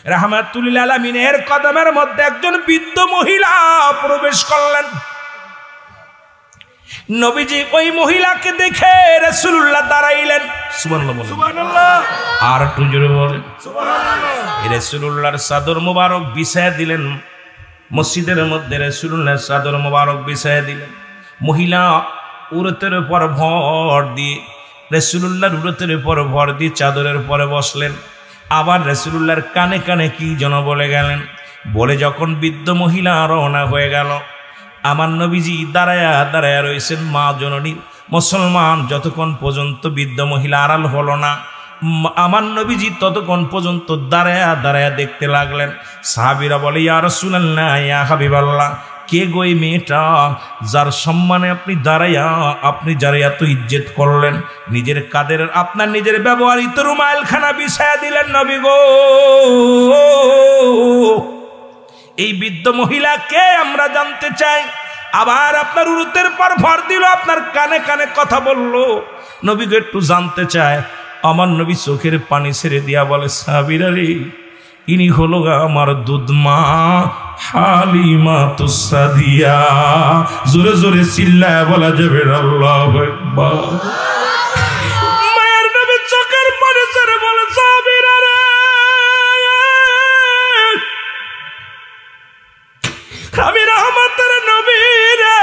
রাহমাতুল লিল আলামিনের কদমের মধ্যে একজন বৃদ্ধ মহিলা প্রবেশ করলেন। নবীজি ওই মহিলাকে দেখে রাসূলুল্লাহ দাঁড়াইলেন। সুবহানাল্লাহ সুবহানাল্লাহ আর একটু জোরে বলেন সুবহানাল্লাহ। রাসূলুল্লাহর চাদর মোবারক বিছায়া দিলেন মসজিদের মধ্যে। রাসূলুল্লাহ চাদর মোবারক বিছায়া দিলেন। মহিলা উরতের উপর ভর দিয়ে রাসূলুল্লাহর উরতের উপর ভর দিয়ে চাদরের উপরে বসলেন। আবার রাসূলুল্লাহর কানে কানে কি যেন বলে গেলেন। বলে যখন বৃদ্ধ মহিলা রওনা হয়ে গেল, আমার নবীজি দাঁড়ায়া দাঁড়ায়া রয়েছেন মা জননী। মুসলমান যতক্ষণ পর্যন্ত বৃদ্ধ মহিলা আড়াল হলো না, আমার নবীজি ততক্ষণ পর্যন্ত দাঁড়ায়া দাঁড়ায়া দেখতে লাগলেন। সাহাবীরা বলে, ইয়া রাসূলুল্লাহ, ইয়া হাবিবাল্লাহ, কে গো এই মেয়েটা যার সম্মানে আপনি দাঁড়াইয়া আপনি যারা এত ইজ্জত করলেন, নিজের কাদের আপনার নিজের ব্যবহৃত রুমালখানা বিছায়া দিলেন নবী গো। এই বৃদ্ধ মহিলা কে আমরা জানতে চাই। আবার আপনার উরুতের পর ভর দিল, আপনার কানে কানে কথা বলল, নবীকে একটু জানতে চায়। আমার নবী চোখের পানি ছেড়ে দিয়া বলে, সাহাবীরা রে, ইনি হলো আমার দুধমা হালিমাতুস সাদিয়া। জোরে জোরে চিল্লায় বলা যাবে আল্লাহু আকবার। মায়ের নবী চোখের পানি ছেড়ে বলে, সাহাবীরা রে, আমি রহমতের নবী রে,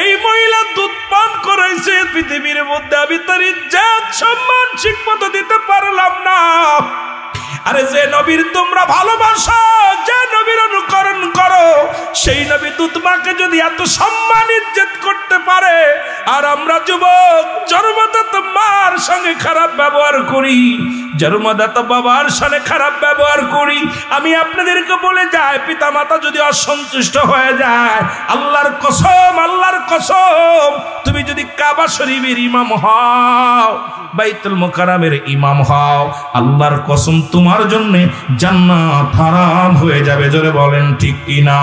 এই মহিলা দুধ পান করাইছে পৃথিবীর মধ্যে, আমি তার ইজ্জত সম্মান ঠিক মতো দিতে পারলাম না। আরে যে নবীর তোমরা ভালোবাসো, যে নবীর অনুকরণ করো, সেই নবী দুধমাকে যদি এত সম্মান ইজ্জত করতে পারে, আর আমরা যুবক জন্মদাতা মার সঙ্গে খারাপ ব্যবহার করি, জন্মদাতা বাবার সঙ্গে খারাপ ব্যবহার করি, আমি আপনাদেরকে বলে যাই, পিতা মাতা যদি অসন্তুষ্ট হয়ে যায়, আল্লাহর কসম, আল্লাহর কসম, তুমি যদি কাবা শরীফের ইমাম হও, বাইতুল মুকাররমের ইমাম হও, আল্লাহর কসম তোমার জন্য জান্নাত হারাম হয়ে যাবে। জোরে বলেন ঠিক কিনা?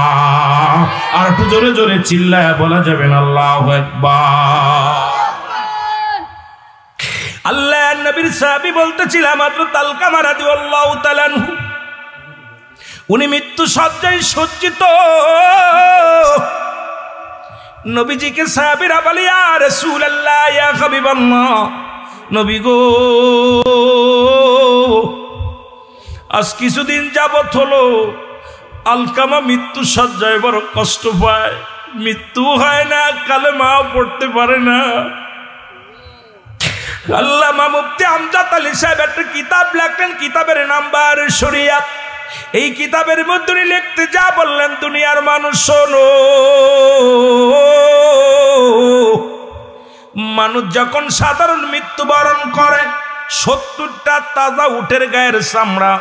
আর একটু জোরে জোরে চিল্লায় বলা যাবে না আল্লাহু আকবার। আল্লাহর নবীর সাহাবী বলতেছিলাম হযরত আলকামা রাদিয়াল্লাহু তাআলা আনহু, উনি মৃত্যু শয্যায় সজ্জিত। নবীজিকে সাহাবীরা বলে, ইয়া রাসূলুল্লাহ, ইয়া হাবিবাল্লাহ, নবী গো, আজ কিছুদিন যাবত হলো আলকামা মৃত্যু শয্যায় বড় কষ্ট পায়, মৃত্যু হয় না, কালেমাও পড়তে পারে না। আল্লামা মুফতি আমজাদ আলী সাহেব একটা কিতাব লেখলেন, কিতাবের নাম বারে শরিয়াত। এই কিতাবের মধ্যে লিখতে যা বললেন, দুনিয়ার মানুষ শোনো, মানুষ যখন সাধারণ মৃত্যুবরণ করে, 70টা তাজা উটের গায়ের চামড়া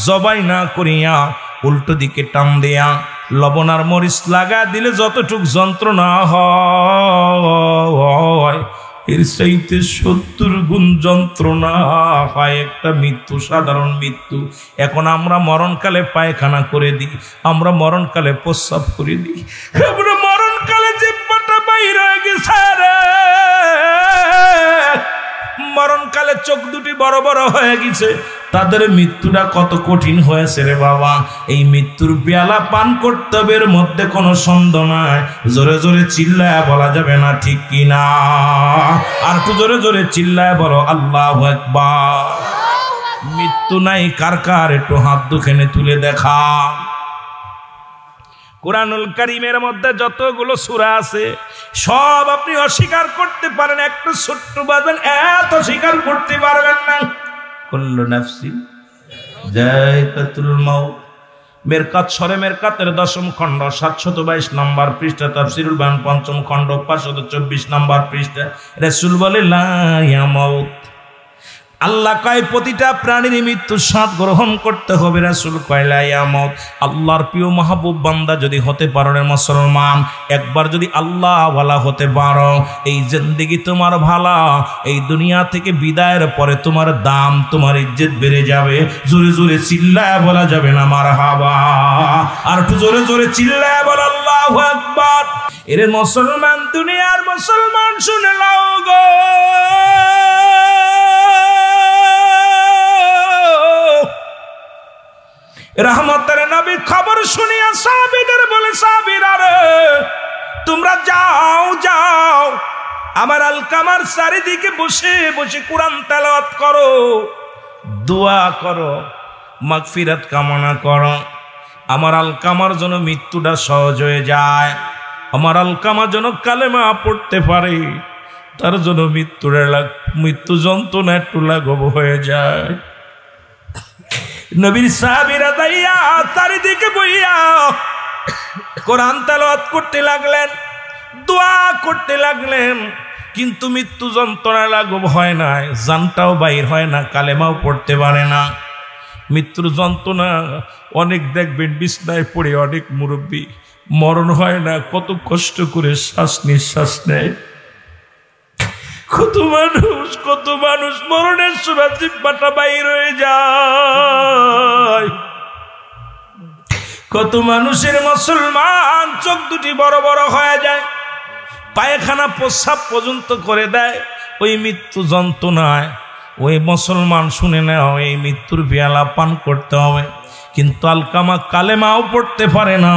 জবাই না করিয়া উল্টো দিকে টান দেয়া লবণ আর মরিচ লাগা দিলে যতটুক যন্ত্রণা হয়, এর চাইতে 70 গুণ যন্ত্রণা হয় একটা মৃত্যু, সাধারণ মৃত্যু। এখন আমরা মরণকালে পায়খানা করে দিই, আমরা মরণকালে প্রস্রাব করে দিই, আমরা মরণকালে জিহ্বাটা বাইর হয়ে গেছে রে, মরণকালে চোখ দুটি বড় বড় হয়ে গেছে। তাদের মৃত্যুটা কত কঠিন হয়েছে রে বাবা। এই মৃত্যুর পেয়ালা পান করতে হবে, এর মধ্যে কোনো সন্দেহ নাই। জোরে জোরে চিল্লায় বলা যাবে না ঠিক কিনা? আর একটু জোরে জোরে চিল্লায় বলো আল্লাহু আকবার। মৃত্যু নাই কার কার একটু হাত দুখানে তুলে দেখা। কুরআনুল কারীমের মধ্যে যতগুলো সূরা আছে সব আপনি অস্বীকার করতে পারেন, একটা ছোট্ট বাজান এত অস্বীকার করতে পারবেন না। কুল্লু নাফসিন যায়কাতুল মাউত, মেরকাত সরে মেরকাতের 10ম খণ্ড 722 নম্বর পৃষ্ঠা, তাফসীরুল বায়ান 5ম খণ্ড 524 নম্বর পৃষ্ঠা। রাসূল বলে লা ইয়ামাউত, আল্লাহ কয় প্রতিটা প্রাণীর মৃত্যু স্বাদ গ্রহণ করতে হবে। রাসূল কয় লা ইয়ামাউত। আল্লাহর প্রিয় মাহবুব বান্দা যদি হতে পারো রে মুসলমান, একবার যদি আল্লাহ ওয়ালা হতে পারো, এই জিন্দেগি তোমার ভালা, এই দুনিয়া থেকে বিদায়ের পরে তোমার দাম, তোমার ইজ্জত বেড়ে যাবে। জোরে জোরে চিল্লায় বলা যাবে না মারহাবা? আর একটু জোরে জোরে চিল্লায় বল আল্লাহু আকবার। এরে মুসলমান, দুনিয়ার মুসলমান শুনে নাও গো, রহমতের নবী খবর শুনিয়া সাহাবীদের বলে, সাহাবীরা রে, তোমরা যাও যাও, আমার আলকামার চারিদিকে বসে বসে কোরআন তেলাওয়াত করো, দোয়া করো, মাগফিরাত কামনা করো। আমার আলকামার জন্য মৃত্যুটা সহজ হয়ে যায়, আমার আলকামা যেন কালেমা পড়তে পারে, তার জন্য মৃত্যু যন্ত্রণা একটু লাঘব হয়ে যায়। নবীর সাহাবীরা দাইয়া চারিদিকে বইয়া কোরআন তেলাওয়াত করতে লাগলেন, দোয়া করতে লাগলেন, কিন্তু মৃত্যু যন্ত্রণা লাঘব হয় না, জানটাও বাইর হয় না, কালেমাও পড়তে পারে না। মৃত্যুর যন্ত্রণা অনেক দেখবেন বিছনায় পড়ে অনেক মুরব্বী মরণ হয় না, কত কষ্ট করে শ্বাস নিঃশ্বাস নেয়। কত মানুষ মরণের সময় জিহ্বাটা বাইর হয়ে যায়। কত মানুষের মুসলমান চোখ দুটি বড় বড় হয়ে যায়, পায়খানা প্রস্রাব পর্যন্ত করে দেয় ওই মৃত্যু যন্ত্রণায়। ওই মুসলমান শুনে নেওয়া, এই মৃত্যুর পেয়ালা পান করতে হবে, কিন্তু আলকামা কালেমাও পড়তে পারে না,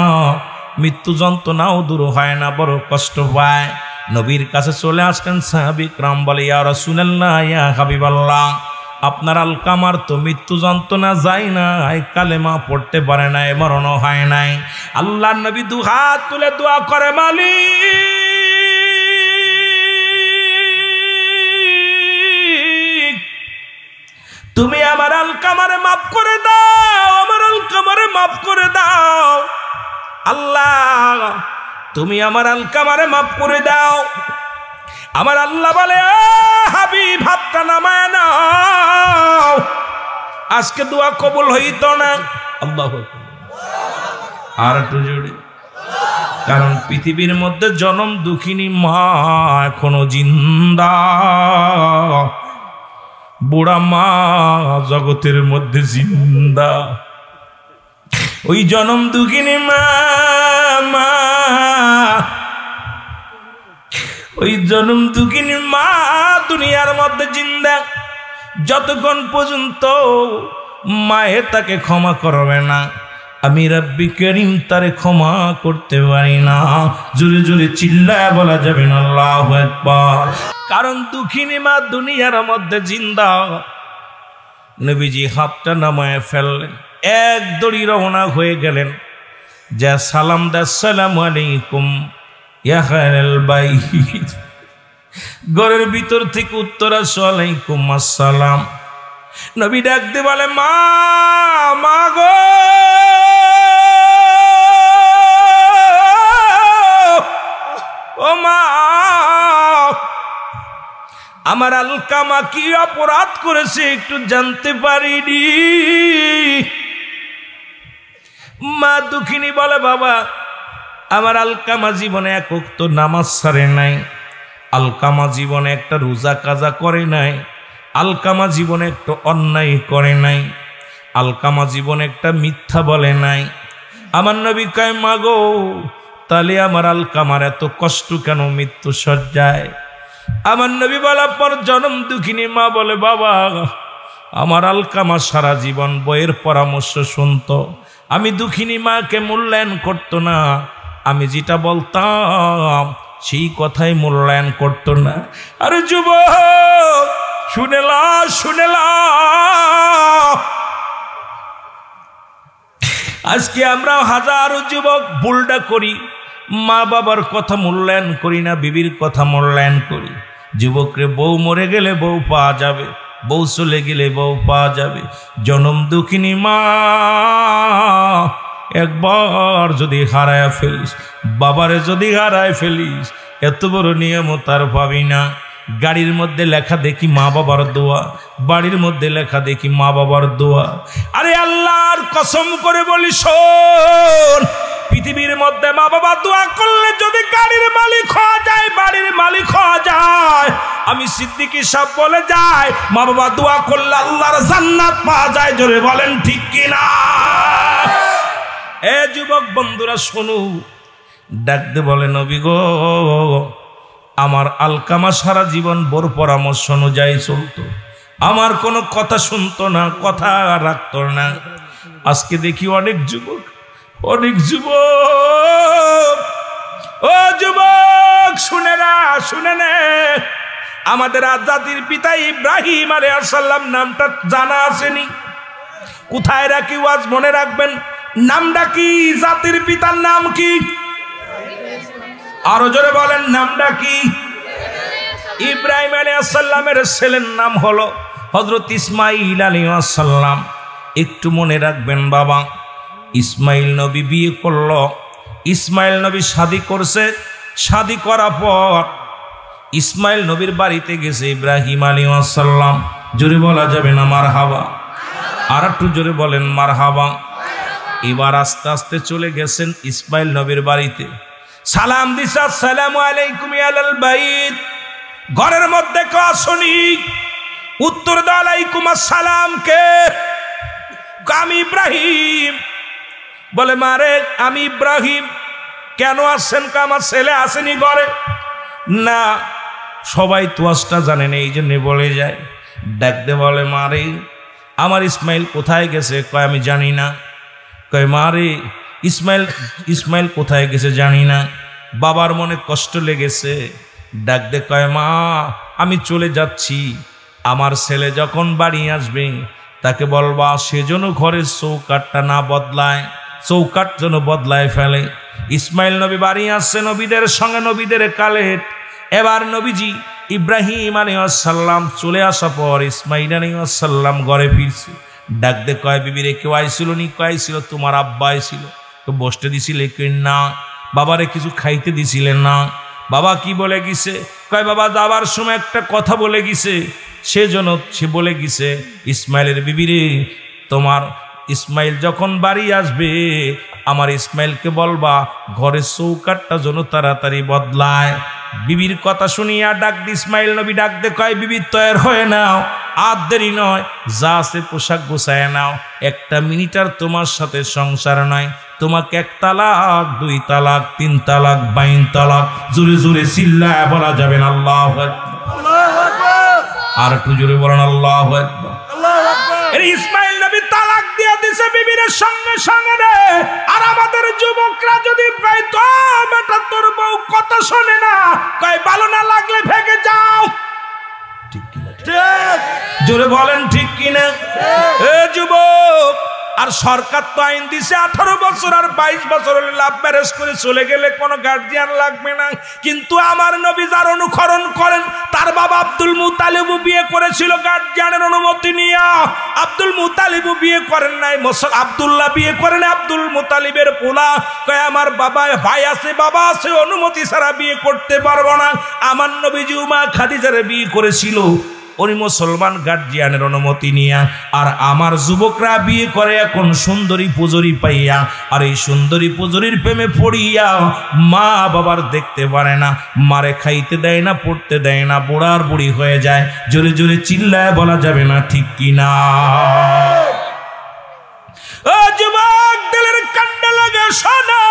মৃত্যু যন্ত্রণাও দূর হয় না, বড় কষ্ট পায়। নবীর কাছে চলে আসলেন সাহাবী کرام, বলে ইয়া রাসূলুল্লাহ, ইয়া হাবিবাল্লাহ, আপনার আলকামার তো মৃত্যু যন্ত্রণা যায় না, কালেমা পড়তে পারে না, মরণও হয় নাই। আল্লাহর নবী দু হাত তুলে দোয়া করে, মালিক তুমি আমার আলকামারে মাফ করে দাও, আমার আলকামারে মাফ করে দাও। আল্লাহ তুমি আমার আলকামারে মাফ করে দাও। আমার আল্লাহ বলে, হাবিব হাতটা নামায় নাও, আজকে দোয়া কবুল হইতো না। আল্লাহু আকবার। আর একটু জোরে, কারণ পৃথিবীর মধ্যে জনম দুঃখিনী মা এখনো জিন্দা, বুড়া মা জগতের মধ্যে জিন্দা। ওই জনম দুঃখিনী মা, ওই জনম দুঃখিনী মা দুনিয়ার মধ্যে জিন্দা। যতক্ষণ পর্যন্ত মায়ে তাকে ক্ষমা করবে না, আমি রব্বি করিম তারে ক্ষমা করতে পারি না। জোরে জোরে চিল্লায় বলা যাবে না আল্লাহু আকবার। কারণ দুঃখিনী মা দুনিয়ার মধ্যে জিন্দা। নবীজি হাতটা নামায় ফেললেন, এক দড়ি রওনা হয়ে গেলেন, যা সালাম দা, আসসালামু আলাইকুম ইয়া খায়রাল বাইত। ঘরের ভিতর থেকে উত্তর আসে, ওয়ালাইকুম আসসালাম। নবী ডাক দিয়ে বলে, মা মা গো, ও মা, আমার আলকামা কি অপরাধ করেছে একটু জানতে পারিনি। মা দুঃখিনী বলে, বাবা আমার আলকামা জীবনে এক ওয়াক্ত নামাজ ছাড়ে নাই, আলকামা জীবনে একটা রোজা কাজা করে নাই, আলকামা জীবনে একটা অন্যায় করে নাই, আলকামা জীবনে একটা মিথ্যা বলে নাই। আমার নবী কয়, মা গো, তাহলে আমার আলকামার এত কষ্ট কেন মৃত্যু সজ্জায়? আমার নবী বলার পর জনম দুঃখিনী মা বলে, বাবা আমার আলকামা সারা জীবন বইয়ের পরামর্শ শুনতো, আমি দুঃখিনী মাকে মূল্যায়ন করতো না, আমি যেটা বলতাম সেই কথাই মূল্যায়ন করতো না। আরে যুবক শুনেলা, আজকে আমরা হাজারো যুবক ভুলটা করি, মা বাবার কথা মূল্যায়ন করি না, বিবির কথা মূল্যায়ন করি। যুবকরে বউ মরে গেলে বউ পাওয়া যাবে, বউ চলে গেলে বউ পাওয়া যাবে। জনম দুঃখিনী মা একবার যদি হারায় ফেলিস, বাবারে যদি হারায় ফেলিস, এত বড় নিয়ামত আর পাবি না। গাড়ির মধ্যে লেখা দেখি মা বাবার দোয়া, বাড়ির মধ্যে লেখা দেখি মা বাবার দোয়া। আরে আল্লাহর কসম করে বলি, শোন, পৃথিবীর মধ্যে মা বাবা দোয়া করলে যদি গাড়ির মালিক হওয়া যায়, বাড়ির মালিক হওয়া যায়, আমি সিদ্দিকী সাহেব বলে যায়, মা বাবা দোয়া করলে আল্লাহর জান্নাত পাওয়া যায়। জোরে বলেন ঠিক কিনা? এ যুবক বন্ধুরা শোনো, ডাকতে বলে, নবী গো, আমার আলকামা সারা জীবন বোর পরামর্শ অনুযায়ী চলতো, আমার কোনো কথা শুনতো না, কথা রাখতো না। আজকে দেখি অনেক যুবক ও যুবক শুনে নে, আমাদের জাতির পিতা ইব্রাহিম আলাইহিস সালাম নামটা জানা আসেনি? কোথায় রাখি ওয়াজ মনে রাখবেন, নামটা কি? জাতির পিতার নাম কি? আরো জোরে বলেন, নামটা কি? ইব্রাহিম আলাইহিস সালামের ছেলের নাম হলো হযরত ইসমাঈল আলাইহিস সালাম। একটু মনে রাখবেন বাবা, ইসমাইল নবী বিয়ে করলো, ইসমাইল নবী শাদী করছে, শাদী করার পর ইসমাইল নবীর বাড়িতে গেছে ইব্রাহিম আলাইহিস সালাম। জোরে বলা যাবে না মারহাবা? আর একটু জোরে বলেন মারহাবা। এবার আস্তে আস্তে চলে গেছেন ইসমাইল নবীর বাড়িতে, সালাম দিছে, আসসালামু আলাইকুম আলাল বাইত। ঘরের মধ্যে কেউ আসনি, উত্তর দাও আলাইকুম আসসালাম। কে? আমি ইব্রাহিম। বলে মারে আমি ইব্রাহিম, কেন আসছেন? আমার ছেলে আসেনি ঘরে? না, সবাই তোয়াজটা জানেন এই জন্য বলে যায়। ডাকতে বলে মারে আমার ইসমাইল কোথায় গেছে? কয় আমি জানি না। কয় মারে ইসমাইল কোথায় গেছে জানি না, বাবার মনে কষ্ট লেগেছে। ডাকতে কয় মা আমি চলে যাচ্ছি, আমার ছেলে যখন বাড়ি আসবে তাকে বলবা সেজন্য ঘরের চৌকাটটা না বদলায়, চৌকাট যেন বদলায় ফেলে। ইসমাইল নবী বাড়ি আসছে নবীদের সঙ্গে, নবীদের কালে। এবার নবীজি ইব্রাহিম আলাইহিস সালাম চলে আসা পর ইসমাইল আলাইহিস সালাম ঘরে ফিরছে। ডাকতে কয় বিবিরে কেউ আইছিল নি? কয় ছিল তোমার আব্বা আইছিল। তো বসতে দিছিলে? না। বাবারে কিছু খাইতে দিছিলেন? না। বাবা কি বলে গেছে? কয় বাবা যাবার সময় একটা কথা বলে গেছে, সেজন্য সে বলে গেছে ইসমাইলের বিবিরে তোমার ইসমাইল যখন বাড়ি আসবে আমার ইসমাইলকে বলবা ঘরের চৌকাটটা যেন তাড়াতাড়ি বদলায়। বিবির কথা শুনিয়া ডাক দি ইসমাইল নবী ডাকতে কয় বিবি তৈরি হয়ে নাও, আর দেরি নয়, যা আছে পোশাক গোছায় নাও, একটা মিনিট আর তোমার সাথে সংসার নয়, তোমাকে 1 তালাক 2 তালাক 3 তালাক 22 তালাক। জোরে জোরে চিল্লায় বলা যাবে না আল্লাহু আকবার? আর একটু জোরে বলেন আল্লাহু আকবার। ইসমাইল নবী তালাক দিয়ে দিছে বিবির সঙ্গে সঙ্গে রে। আর আমাদের যুবকরা যদি পাইতো বেটা তোর বউ কথা শোনে না, কয় ভালো না লাগলে ভেগে যাও। ঠিক কিনা? জোরে বলেন ঠিক কিনা? এ যুবক, আর সরকার তো আইন দিছে 18 বছর আর 22 বছর হলে লাভ ম্যারেজ করে চলে গেলে কোনো গার্জিয়ান লাগবে না। কিন্তু আমার নবী যার অনুসরণ করেন, তার বাবা আব্দুল মুতালিব বিয়ে করেছিল গার্জিয়ানের অনুমতি নিয়ে। আব্দুল মুতালিব বিয়ে করেন নাই, আব্দুল্লাহ বিয়ে করেন আব্দুল মুতালিবের পোলা। কয় আমার বাবা ভাই আছে, বাবা আছে, অনুমতি ছাড়া বিয়ে করতে পারবো না। আমার নবীজি উমা খাদিজারে বিয়ে করেছিল ওই মুসলমান গার্জিয়ানের অনুমতি নিয়া। আর আমার যুবকরা বিয়ে করে এখন সুন্দরী পুজরি পাইয়া, আর এই সুন্দরী পুজরির প্রেমে পড়িয়া মা বাবার দেখতে পারে না, মারে খাইতে দেয় না, পড়তে দেয় না, বুড়ার বুড়ি হয়ে যায়। জোরে জোরে চিল্লায় বলা যাবে না ঠিক কিনা? ও যুবক দিলের কান্ডা লাগে শোনো,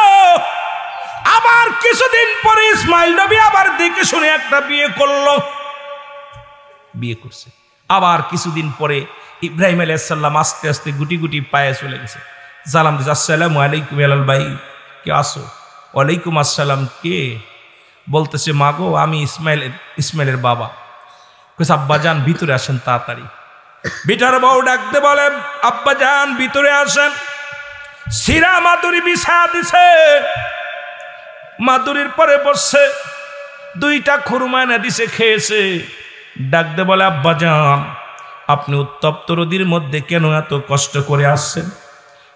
আবার কিছুদিন পরে ইসমাইল নবী আবার দেখে শুনে একটা বিয়ে করলো, বিয়ে করছে। আবার কিছুদিন পরে ইব্রাহিম আলাইহিস সালাম আস্তে আস্তে গুটি গুটি পায়ে চলে গেছে। সালাম দিছে, আসসালামু আলাইকুম আলাল ভাই, কে আসো? ওয়ালাইকুম আসসালাম। কে? বলতেছে মা গো আমি ইসমাইলের বাবা। কইছে আব্বা যান ভিতরে আসেন তাড়াতাড়ি। বিটার বউ ডাকতে বলে আব্বা যান ভিতরে আসেন। সিরা মাদুরি বিছা দিছে, মাদুরির পরে বসছে, 2টা খুরমা এনে দিছে, খেয়েছে। ডাকতে বলে আব্বা যান আপনি উত্তপ্ত রোদের মধ্যে কেন এত কষ্ট করে আসছেন?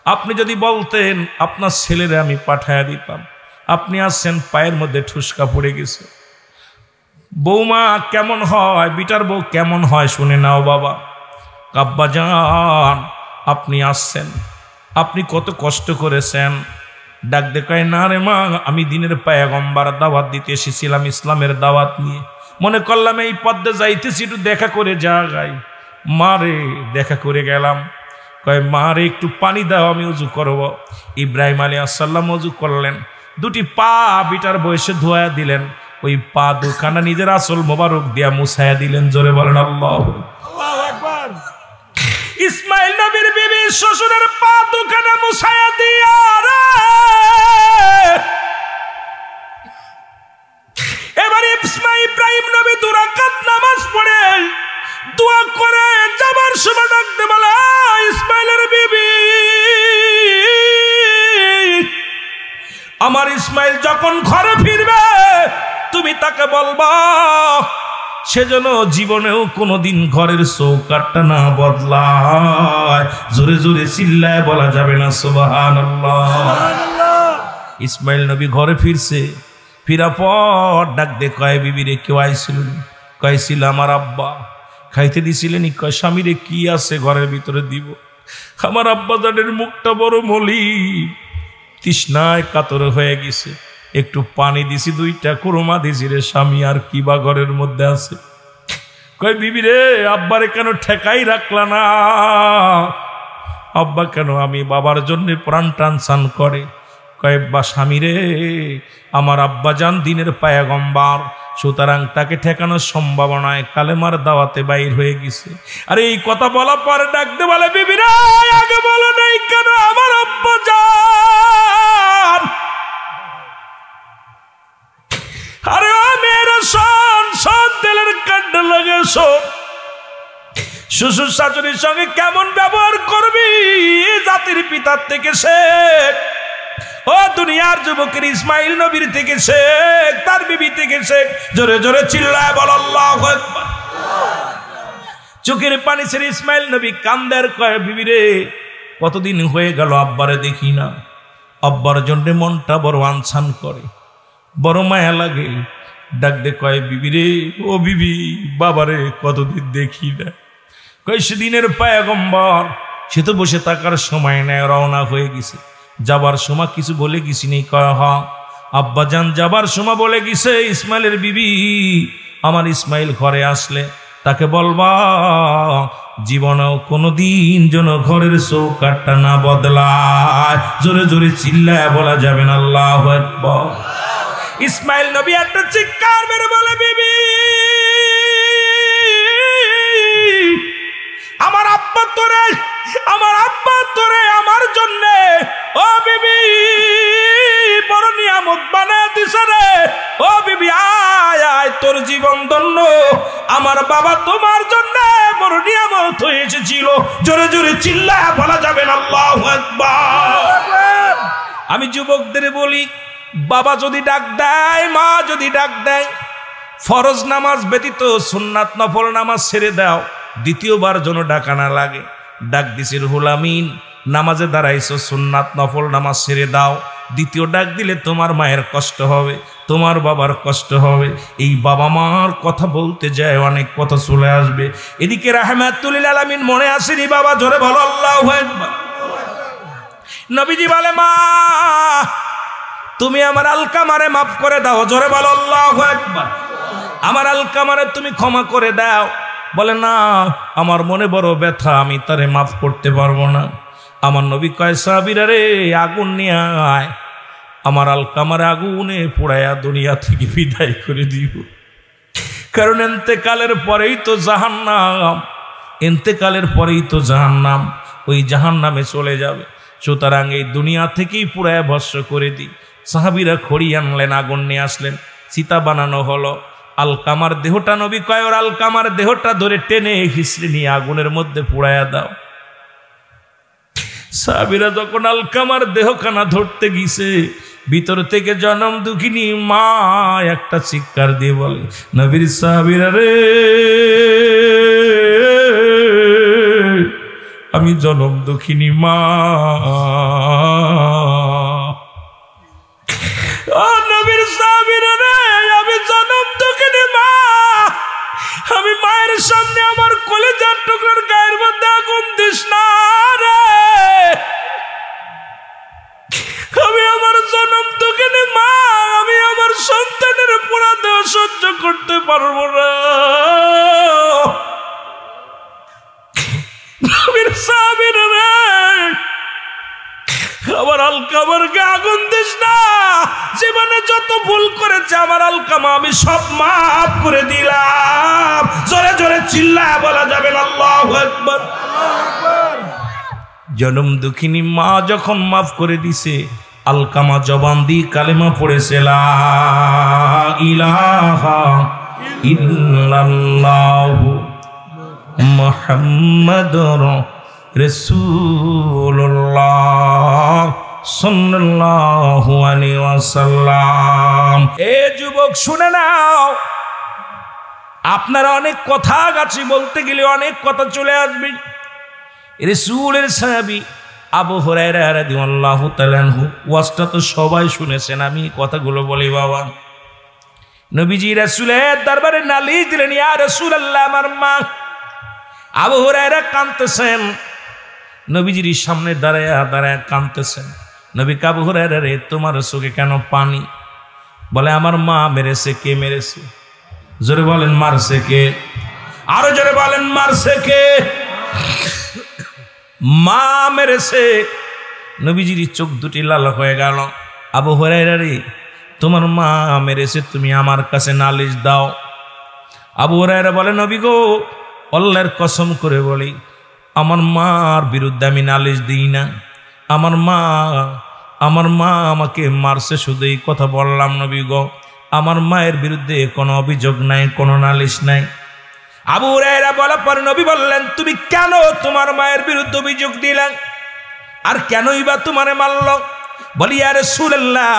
আপনি যদি বলতেন আপনার ছেলেরা আমি পাঠায়া দিতাম। আপনি আসছেন পায়ের মধ্যে ঠুসকা পড়ে গেছে। বৌমা কেমন হয়, বিটার বউ কেমন হয় শুনে নাও বাবা। আব্বা যান আপনি আসছেন, আপনি কত কষ্ট করেছেন। ডাক দেখায় না রে মা, আমি দিনের পয়গম্বর দাওয়াত দিতে এসেছিলাম, ইসলামের দাওয়াত নিয়ে। মনে করলাম এই পদ্মে যাইতেছি, একটু দেখা করে যাই। মারে দেখা করে গেলাম। কয় মারে একটু পানি দাও, আমি উজু করব। ইব্রাহিম আলাইহিস সালাম উজু করলেন, 2টি পা বিটার বয়সে ধোয়া দিলেন। ওই পা দুখানা নিজের আসল মোবারক দিয়া মুছায়া দিলেন। জোরে বলেন আল্লাহু আকবার। ইসমাইল নবীর বিবি শ্বশুরের পা দুখানে মুছায়া দিয়া রে এবারে ইব্রাহিম নবী 2 রাকাত নামাজ পড়ে দোয়া করে যাবার সময় ডাকতে বলে ইসমাইলের বিবি, আমার ইসমাইল যখন ঘরে ফিরবে তুমি তাকে বলবা সেজন্য জীবনেও কোনোদিন ঘরের চৌকাঠটা না বদলায়। জোরে জোরে চিল্লায় বলা যাবে না সুবহানাল্লাহ। ইসমাইল নবী ঘরে ফিরছে, ফিরা পর ডাক দে কয় বিবি রে কেউ আইছিল? কয়েছিল আমার আব্বা। খাইতে দিছিলেন? কয় স্বামী রে কি আছে ঘরের ভিতরে দিব। আমার আব্বা জানের মুখটা বড় মলিন, তৃষ্ণায় কাতর হয়ে গেছে, একটু পানি দিছি, 2টা কুরমা দিছি রে স্বামী, আর কি বা ঘরের মধ্যে আছে। কয় বিবি রে আব্বারে কেন ঠেকাই রাখলা না? আব্বা কেন? আমি বাবার জন্য প্রাণ টানসান করে। কয় বা স্বামী রে আমার আব্বা জান দিনের পয়গম্বর, সুতরাং তাকে ঠেকানোর সম্ভাবনায় কালেমার দাওয়াতে বাইর হয়ে গেছে। আর এই কথা বলা পরে ডাকতে বলে বিবি রে আগে বলো নাই কেন আমার আব্বা জান? আরে ও মেয়েরা শোন, শোন তেলের কান্ড লাগে শোন, শ্বশুর শাশুড়ির সঙ্গে কেমন ব্যবহার করবি জাতির পিতার থেকে শেখ। ও দুনিয়ার যুবকের ইসমাইল নবীর থেকে শেখ, তার বিবি থেকে শেখ। জোরে জোরে চিল্লায় বল আল্লাহু আকবার। চোখের পানি ছেড়ে ইসমাইল নবী কান্দের কয় বিবি রে কতদিন হয়ে গেল আব্বারে দেখি না। আব্বার জন্য মনটা বড় আনছান করে, বড় মায়া লাগে। ডাক দে কয় বিবি রে ও বিবি বাবারে কতদিন দেখি না। কয় সেদিনের পয়গম্বর, সে তো বসে থাকার সময় নেয়, রওনা হয়ে গেছে। যাবার সময় কিছু বলে গেছি নেই? কয় হ আব্বা জান যাবার সময় বলে গেছে ইসমাইলের বিবি আমার ইসমাইল ঘরে আসলে তাকে বলবা জীবনেও কোনোদিন যেন ঘরের চৌকাঠটা না বদলায়। জোরে জোরে চিল্লায় বলা যাবে না আল্লাহু আকবার। ইসমাইল নবী একটা চিৎকার মেরে বলে বিবি আমার আব্বা তোরে, আমার আব্বা তোরে আমার জন্যে ও বিবি বড় নিয়ামত বানায় দিছে রে। ও বিবি আয় আয় তোর জীবন ধন্য, আমার বাবা তোমার জন্য বড় নিয়ামত হয়ে এসেছিল। জোরে জোরে চিল্লায় বলা যাবে না আল্লাহু আকবার। আমি যুবকদের বলি বাবা যদি ডাক দেয়, মা যদি ডাক দেয়, ফরজ নামাজ ব্যতীত সুন্নাত নফল নামাজ ছেড়ে দাও, দ্বিতীয়বার যেন ডাকা না লাগে। ডাক দিছে রুহুল আমিন নামাজে দাঁড়াইছো, সুন্নাত নফল নামাজ ছেড়ে দাও, দ্বিতীয় ডাক দিলে তোমার মায়ের কষ্ট হবে, তোমার বাবার কষ্ট হবে। এই বাবা মার কথা বলতে যায় অনেক কথা চলে আসবে। এদিকে রাহমাতুল লিল আলামিন মনে আসেনি বাবা? জোরে বলো আল্লাহু আকবার। নবীজি বলে মা তুমি আমার আলকামারে মাফ করে দাও। জোরে বলো আল্লাহু আকবার। আমার আলকামারে তুমি ক্ষমা করে দাও। বলে না আমার মনে বড় ব্যথা, আমি তারে মাফ করতে পারবো না। আমার নবী কয় সাহাবীরা রে আগুন নিয়ে আয়, আমার আলকামারে আগুনে পোড়ায়া দুনিয়া থেকে বিদায় করে দিব। কারণ এন্তেকালের পরেই তো জাহান্নাম, এন্তেকালের পরেই তো জাহান্নাম, ওই জাহান্নামে চলে যাবে। সুতরাং এই দুনিয়া থেকেই পুরায়া ভস্ম করে দিই। সাহাবীরা খড়ি আনলেন, আগুন নিয়ে আসলেন, চিতা বানানো হলো। আলকামার দেহটা নবী কয় ওর আলকামার দেহটা ধরে টেনে হিসড়ে নিয়ে আগুনের মধ্যে পুড়ায়া দাও। সাহাবীরা যখন আলকামার দেহখানা ধরতে গিয়েছে, ভিতর থেকে জনম দুঃখিনী মা একটা চিৎকার দিয়ে বলে নবীর সাহাবীরা রে আমি জনম দুঃখিনী মা। ও নবীর সাহাবীরা রে আমি জনম দুঃখিনী মা। আমি মায়ের সামনে আমার কলিজার টুকরার গায়ের মধ্যে আগুন দিস না রে। আমি আমার জনম দুঃখিনী মা, আমি আমার সন্তানের পোড়া দেহ সহ্য করতে পারবো না। নবীর সাহাবীরা রে আমার আলকামারকে আগুন দিস না। জীবনে যত ভুল করেছে আমার আলকামা আমি সব মাফ করে দিলাম। জোরে জোরে চিল্লায় বলা যাবে না আল্লাহু আকবার। জনম দুঃখিনী মা যখন মাফ করে দিছে, আলকামা জবান দিয়ে কালেমা পড়েছে, লা ইলাহা ইল্লাল্লাহু মুহাম্মাদুর রাসূলুল্লাহ সাল্লাল্লাহু আলাইহি ওয়াসাল্লাম। এ যুবক শুনে নাও, আপনারা অনেক কথা গাছি বলতে গেলে অনেক কথা চলে আসবে। রাসূলের সাহাবী আবু হুরায়রা রাদিয়াল্লাহু তাআলা আনহু, ওয়াজটা তো সবাই শুনেছেন, আমি কথাগুলো বলি বাবা। নবীজি রাসূলের দরবারে নালিশ দিলেন, ইয়া রাসূলুল্লাহ, আমার মা। আবু হুরায়রা কাঁদতেছেন, নবীজির সামনে দাঁড়ায় দাঁড়ায় কাঁদতেছেন। নবী আবু হুরায়রা রে, তোমার চোখে কেন পানি? বলে, আমার মা মেরেছে। কে মেরেছে? জোরে বলেন, মারছে কে? আরো জোরে বলেন, মারছে কে? মা মেরেছে। নবীজির চোখ দুটি লাল হয়ে গেল। আবু হুরায়রা রে, তোমার মা মেরেছে, তুমি আমার কাছে নালিশ দাও। আবু হুরায়রা বলে, নবী গো, আল্লাহর কসম করে বলি, আমার মার বিরুদ্ধে আমি নালিশ দিই না। আমার মা আমাকে মারছে, শুধু এই কথা বললাম নবী গো। আমার মায়ের বিরুদ্ধে কোনো অভিযোগ নাই, কোনো নালিশ নাই। আবু হুরায়রা বলার পরে নবী বললেন, তুমি কেন তোমার মায়ের বিরুদ্ধে অভিযোগ দিলেন? আর কেনই বা তোমারে মারল? বলি, ইয়া রাসূলুল্লাহ,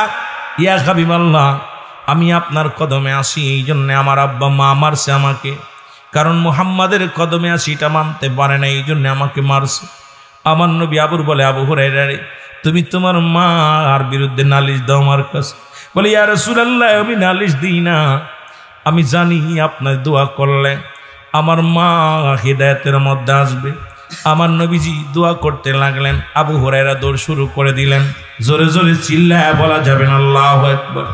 ইয়া হাবিবাল্লাহ, আমি আপনার কদমে আসি, এই জন্য আমার আব্বা মা মারছে আমাকে। কারণ মুহাম্মাদের কদমে আসি এটা মানতে পারে না, এই জন্য আমাকে মারছে। আমার নবী আবুর বলে, আবু হুরায়রা রে, তুমি তোমার মার বিরুদ্ধে নালিশ দাও আমার কাছে। বলি, ইয়া রাসূলুল্লাহ, আমি নালিশ দিই না, আমি জানি আপনার দোয়া করলে আমার মা হিদায়াতের মধ্যে আসবে। আমার নবীজি দোয়া করতে লাগলেন। আবু হুরায়রা দৌড় শুরু করে দিলেন। জোরে জোরে চিল্লায় বলা যাবে না আল্লাহু আকবার।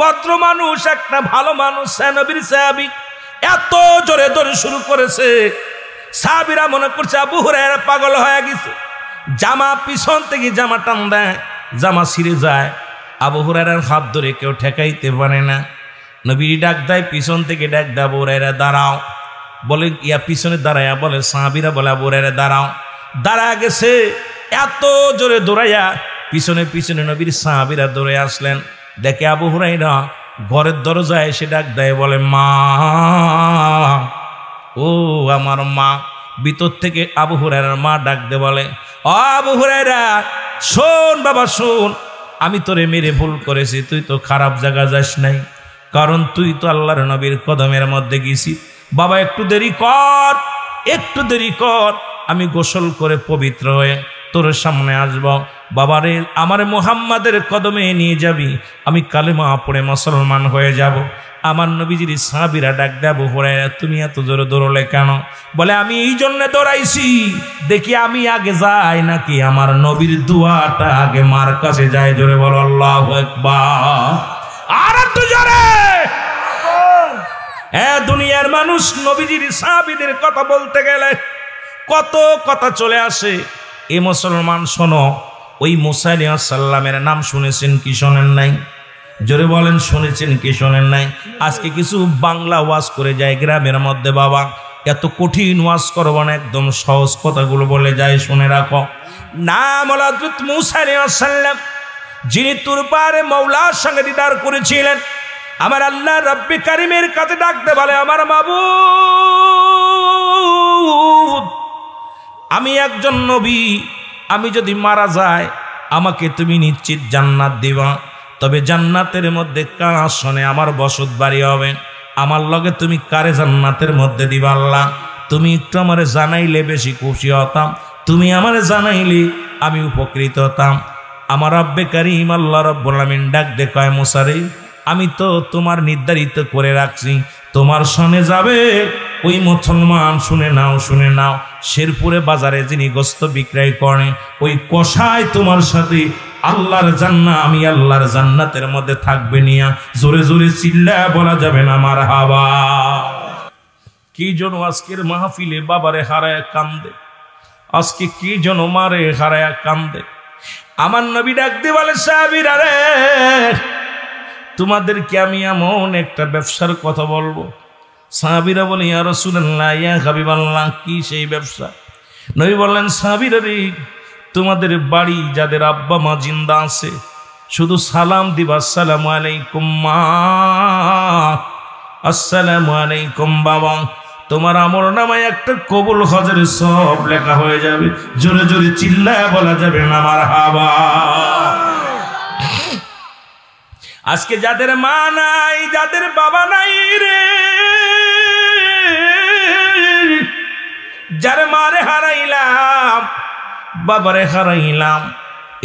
ভদ্র মানুষ, একটা ভালো মানুষ, নবীর সাহাবী, এত জোরে দৌড় শুরু করেছে, সাহাবীরা মনে করছে আবু হুরায়রা পাগল হয়ে গেছে। জামা পিছন থেকে জামা টান দেয়, জামা ছিঁড়ে যায়। আবু হুরায়রার হাত ধরে কেউ ঠেকাইতে পারে না। নবী ডাক দেয়, পিছন থেকে ডাক দেয়, আবু হুরায়রা দাঁড়াও। বলে, ইয়া পিছনে দাঁড়াইয়া বলে, সাহাবীরা বলে, আবু হুরায়রা দাঁড়াও। দাঁড়া গেছে, এত জোরে দৌড়াইয়া পিছনে পিছনে নবীর সাহাবীরা দৌড়ে আসলেন। দেখে আবু হুরায়রা ঘরের দরজায় এসে ডাক দেয়, বলে, মা, ও আমার মা। ভিতর থেকে আবু হুরায়রার মা ডাক দে বলে, ও আবু হুরায়রা, শোন বাবা শোন, আমি তোরে মেরে ভুল করেছি, তুই তো খারাপ জায়গা যাস নাই, কারণ তুই তো আল্লাহর নবীর কদমের মধ্যে গেছিস। বাবা একটু দেরি কর, একটু দেরি কর, আমি গোসল করে পবিত্র হয়ে তোর সামনে আসব। বাবারে, আমার মুহাম্মাদের কদমে নিয়ে যাবি, আমি কালেমা পড়ে মুসলমান হয়ে যাব। আমার নবীজির সাহাবীরা ডাক দেয়, আবু হুরায়রা, তুমি এত জোরে দৌড়লে কেন? বলে, আমি এই জন্য দৌড়াইছি, দেখি আমি আগে যাই নাকি আমার নবীর দুয়াটা আগে মার কাছে যায়। জোরে বলো আল্লাহু আকবার। আর একটু জোরে। দুনিয়ার মানুষ নবীজির সাহাবীদের কথা বলতে গেলে কত কথা চলে আসে। এ মুসলমান শোনো, ওই মুসা আলাইহিস সালামের নাম শুনেছেন কি শোনেন নাই? জোরে বলেন, শুনেছেন কি শোনেন নাই? আজকে কিছু বাংলা ওয়াজ করে যায় গ্রামের মধ্যে। বাবা, এত কঠিন ওয়াজ করবো না, একদম সহজ কথাগুলো বলে যায়, শুনে রাখো। নাম হলো হযরত মুসা আলাইহিস সালাম, যিনি তুর পাহাড়ে মওলার সঙ্গে দিদার করেছিলেন। আমার আল্লাহ রব্বে কারিমের কাছে ডাকতে বলে, আমার মাবুদ, আমি একজন নবী, আমি যদি মারা যাই আমাকে তুমি নিশ্চিত জান্নাত দিবা, তবে জান্নাতের মধ্যে কার আসনে আমার বসত বাড়ি হবে, আমার লগে তুমি কারে জান্নাতের মধ্যে দিবা আল্লাহ? তুমি একটু আমারে জানাইলে বেশি খুশি হতাম, তুমি আমারে জানাইলে আমি উপকৃত হতাম। আমার রব্বে কারিম আল্লাহ রব্বুল আলামিন ডাক দে কয়, মুসা রে, আমি তো তোমার নির্ধারিত করে রাখছি, তোমার সনে যাবে ওই মুসলমান। শুনে নাও, শুনে নাও, শেরপুরে বাজারে যিনি গোস্ত বিক্রয় করে, ওই কষায় তোমার সাথে আল্লাহর জান্নাত, আমি আল্লাহর জান্নাতের মধ্যে থাকবে নিয়া। জোরে জোরে চিল্লায়া বলা যাবে না মারহাবা। কি জন আজকের মাহফিলে বাবারে হারায় কান্দে, আজকে কি জন মারে হারায় কান্দে। আমার নবী ডাক দিয়ে বলে, সাহাবীরা রে, তোমাদেরকে আমি এমন একটা ব্যবসার কথা বলবো। সাহাবীরা বলে, ইয়া রাসূলুল্লাহ, ইয়া হাবিবাল্লাহ, কি সেই ব্যবসা? নবী বললেন, সাহাবীরা রে, তোমাদের বাড়ি যাদের আব্বা মা জিন্দা আছে শুধু সালাম দিবা, আসসালামু আলাইকুম মা, আসসালামু আলাইকুম বাবা। তোমার আমল নামায় একটা কবুল হজের সব লেখা হয়ে যাবে। জোরে জোরে চিল্লায় বলা যাবে না মারহাবা। আজকে যাদের মা নাই, যাদের বাবা নাই রে, যার মারে হারাইলাম, বাবারে হারাইলাম,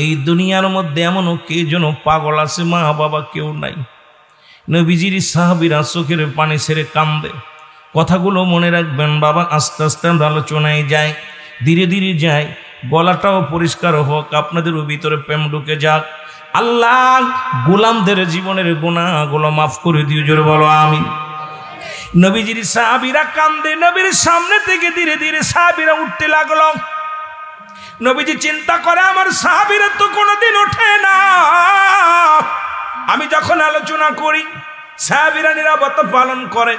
এই দুনিয়ার মধ্যে এমনও কে যেন পাগল আছে, মা বাবা কেউ নাই। নবীজির সাহাবীরা চোখের পানি ছেড়ে কান্দে। কথাগুলো মনে রাখবেন বাবা। আস্তে আস্তে আমরা আলোচনায় যাই, ধীরে ধীরে যাই, গলাটাও পরিষ্কার হোক, আপনাদের ভিতরে প্রেম ঢুকে যাক। আল্লাহ গোলামদের জীবনের গুনাহগুলো মাফ করে দিও, জোরে বলো আমিন। নবীজির সাহাবীরা কান্দে, নবীর সামনে থেকে ধীরে ধীরে সাহাবীরা উঠতে লাগলো। নবীজি চিন্তা করে, আমার সাহাবীরা তো কোনোদিন ওঠে না। আমি যখন আলোচনা করি সাহাবীরা নীরবতা পালন করে,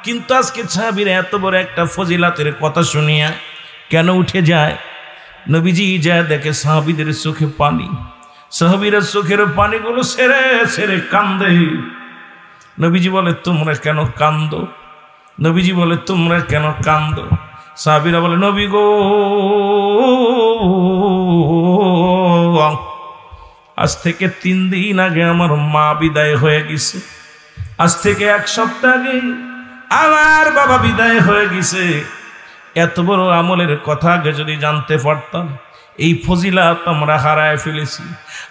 কিন্তু আজকে সাহাবীরা এত বড় একটা ফজিলাতের কথা শুনিয়া কেন উঠে যায়? নবীজি যায় দেখে সাহাবীদের চোখে পানি, সাহাবীরা চোখের পানিগুলো সেরে সেরে কান্দে। নবীজি বলে, তোমরা কেন কান্দো? নবীজি বলে, তোমরা কেন কান্দো? সাহাবীরা বলে, নবী গো, আজ থেকে 3 দিন আগে আমার মা বিদায় হয়ে গেছে, আজ থেকে 1 সপ্তাহ আগে আমার বাবা বিদায় হয়ে গেছে। এত বড় আমলের কথা আগে যদি জানতে পারতাম, এই ফজিলাত আমরা হারায় ফেলেছি।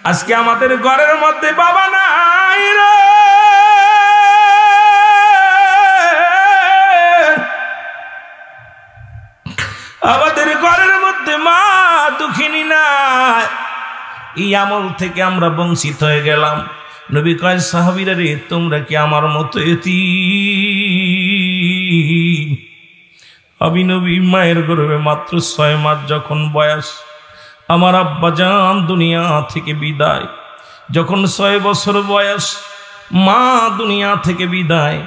আজকে আমাদের ঘরের মধ্যে বাবা নাই রে, আমাদের ঘরের মধ্যে মা দুঃখিনী নাই। এই আমল থেকে আমরা বঞ্চিত হয়ে গেলাম। নবী কয়, সাহাবীরা রে, তোমরা কি আমার মতো এতিম? আমি নবী মায়ের গর্ভে মাত্র 6 মাস যখন বয়স, আমার আব্বা জান দুনিয়া থেকে বিদায়। যখন 6 বছর বয়স, মা দুনিয়া থেকে বিদায়।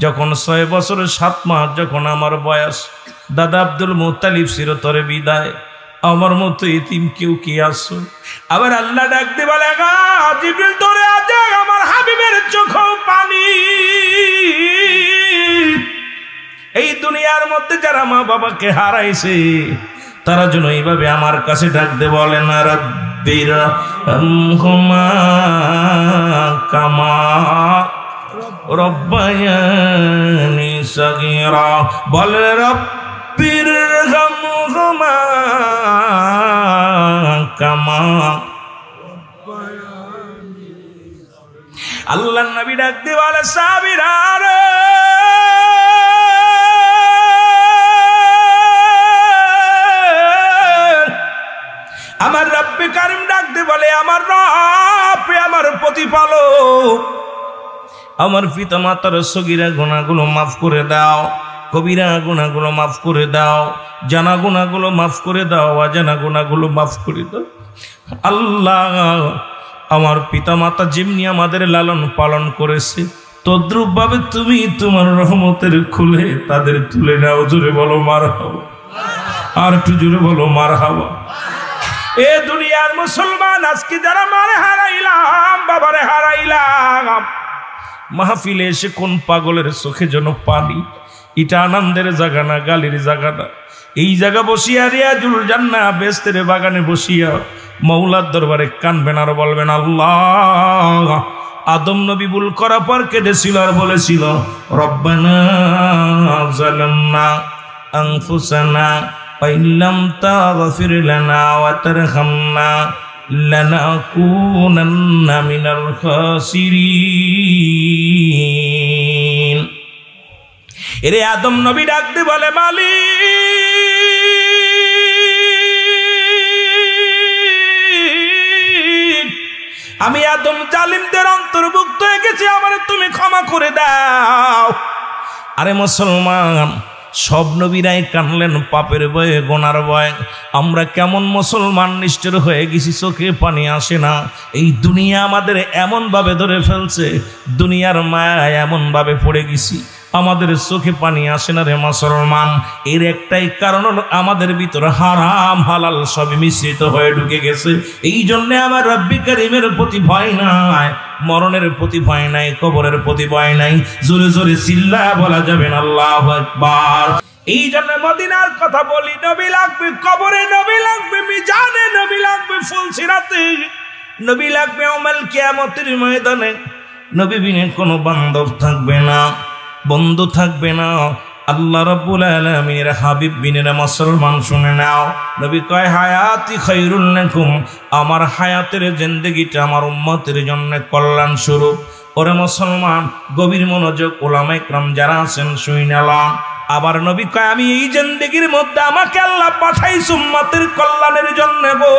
যখন 6 বছর 7 মাস যখন আমার বয়স, দাদা আব্দুল মুত্তালিব চিরতরে বিদায়। আমার মতো এতিম কেউ কি আসো? আবার আল্লাহ ডাকতে বলে, জিবরিল ধরে আজ আমার হাবিবের চোখেও পানি। এই দুনিয়ার মধ্যে যারা মা বাবাকে হারাইছে, তারা যেন এইভাবে আমার কাছে ডাকতে বলে না, রাব্বির হামহুমা কামা রব্বায়ানি সগীরা। বলে, রাব্বির হামহুমা কামা। আল্লাহর নবী ডাকতে বলে, সাহাবীরা রে, আমার রব্বে কারিম ডাকতে বলে, আমার রব, আমার প্রতিপালক, আমার পিতা মাতার সগীরা গুনাহগুলো মাফ করে দাও, কবিরা গুনাহগুলো মাফ করে দাও, জানা গুনাহগুলো মাফ করে দাও, অজানা গুনাহগুলো মাফ করে দাও। আল্লাহ, আমার পিতা মাতা যেমনি আমাদের লালন পালন করেছে, তদ্রূপ ভাবে তুমি তোমার রহমতের খুলে তাদের তুলে নাও। জোরে বলো মারহাবা, আর একটু জোরে বলো মারহাবা। এ দুনিয়ার মুসলমান, আজকে যারা মারে হারাইলাম, বাবারে হারাইলাম, মাহফিলে এসে কোন পাগলের চোখে যেন পানি। এটা আনন্দের জায়গা না, গালির জায়গা না। এই জায়গা বসিয়া রিয়াজুল জান্নাহ বেহেশতের বাগানে বসিয়া মৌলার দরবারে কানবেন আর বলবেন, আল্লাহ, আদম নবী ভুল করার পর কেঁদেছিল আর বলেছিল, রব্বানা যালামনা আনফুসানা ফাইল্লাম তাগফির লানা ওয়া তারহামনা লানাকুনান্না মিনাল খাসিরিন। এরে আদম নবী ডাকতে বলে, মালিক, আমি আদম জালিমদের অন্তর্ভুক্ত হয়ে গেছি, আমার তুমি ক্ষমা করে দাও। আরে মুসলমান, সব নবীরাই কানলেন পাপের ভয়ে, গোনার ভয়ে। আমরা কেমন মুসলমান নিষ্ঠুর হয়ে গেছি, চোখে পানি আসে না। এই দুনিয়া আমাদের এমন ভাবে ধরে ফেলছে, দুনিয়ার মায়া এমন ভাবে পড়ে গেছি, আমাদের চোখে পানি আসে না রে মুসলমান। এর একটাই কারণ হলো আমাদের ভিতরে হারাম হালাল সবই মিশ্রিত হয়ে ঢুকে গেছে। এই জন্য আমার রব্বি কারীমের প্রতি ভয় নাই, মরণের প্রতি ভয় নাই, কবরের প্রতি ভয় নাই। জোরে জোরে চিল্লায়া বলা যাবে না আল্লাহু আকবার। এই জন্য মদিনার কথা বলি, নবী লাগবে কবরে, নবী লাগবে মিজানে, নবী লাগবে ফুলসিরাতে, নবী লাগবে ইয়াউমুল কিয়ামতের ময়দানে। নবী বিনে কোনো বান্ধব থাকবে না, বন্ধু থাকবে না। আল্লাহ রাব্বুল আলামিনের হাবিব বিনে মুসলমান শুনে নাও, নবী কয় হায়াতি খায়রুল লাকুম, আমার হায়াতের জিন্দেগিটা আমার উম্মতের জন্য কল্যাণ স্বরূপ। ওরে মুসলমান, গভীর মনোযোগ ওলামায়ে কেরাম যারা আছেন শুইনালাম। আবার নবী কয় আমি এই জিন্দেগির মধ্যে আমাকে আল্লাহ পাঠাইছে উম্মতের কল্যাণের জন্য গো।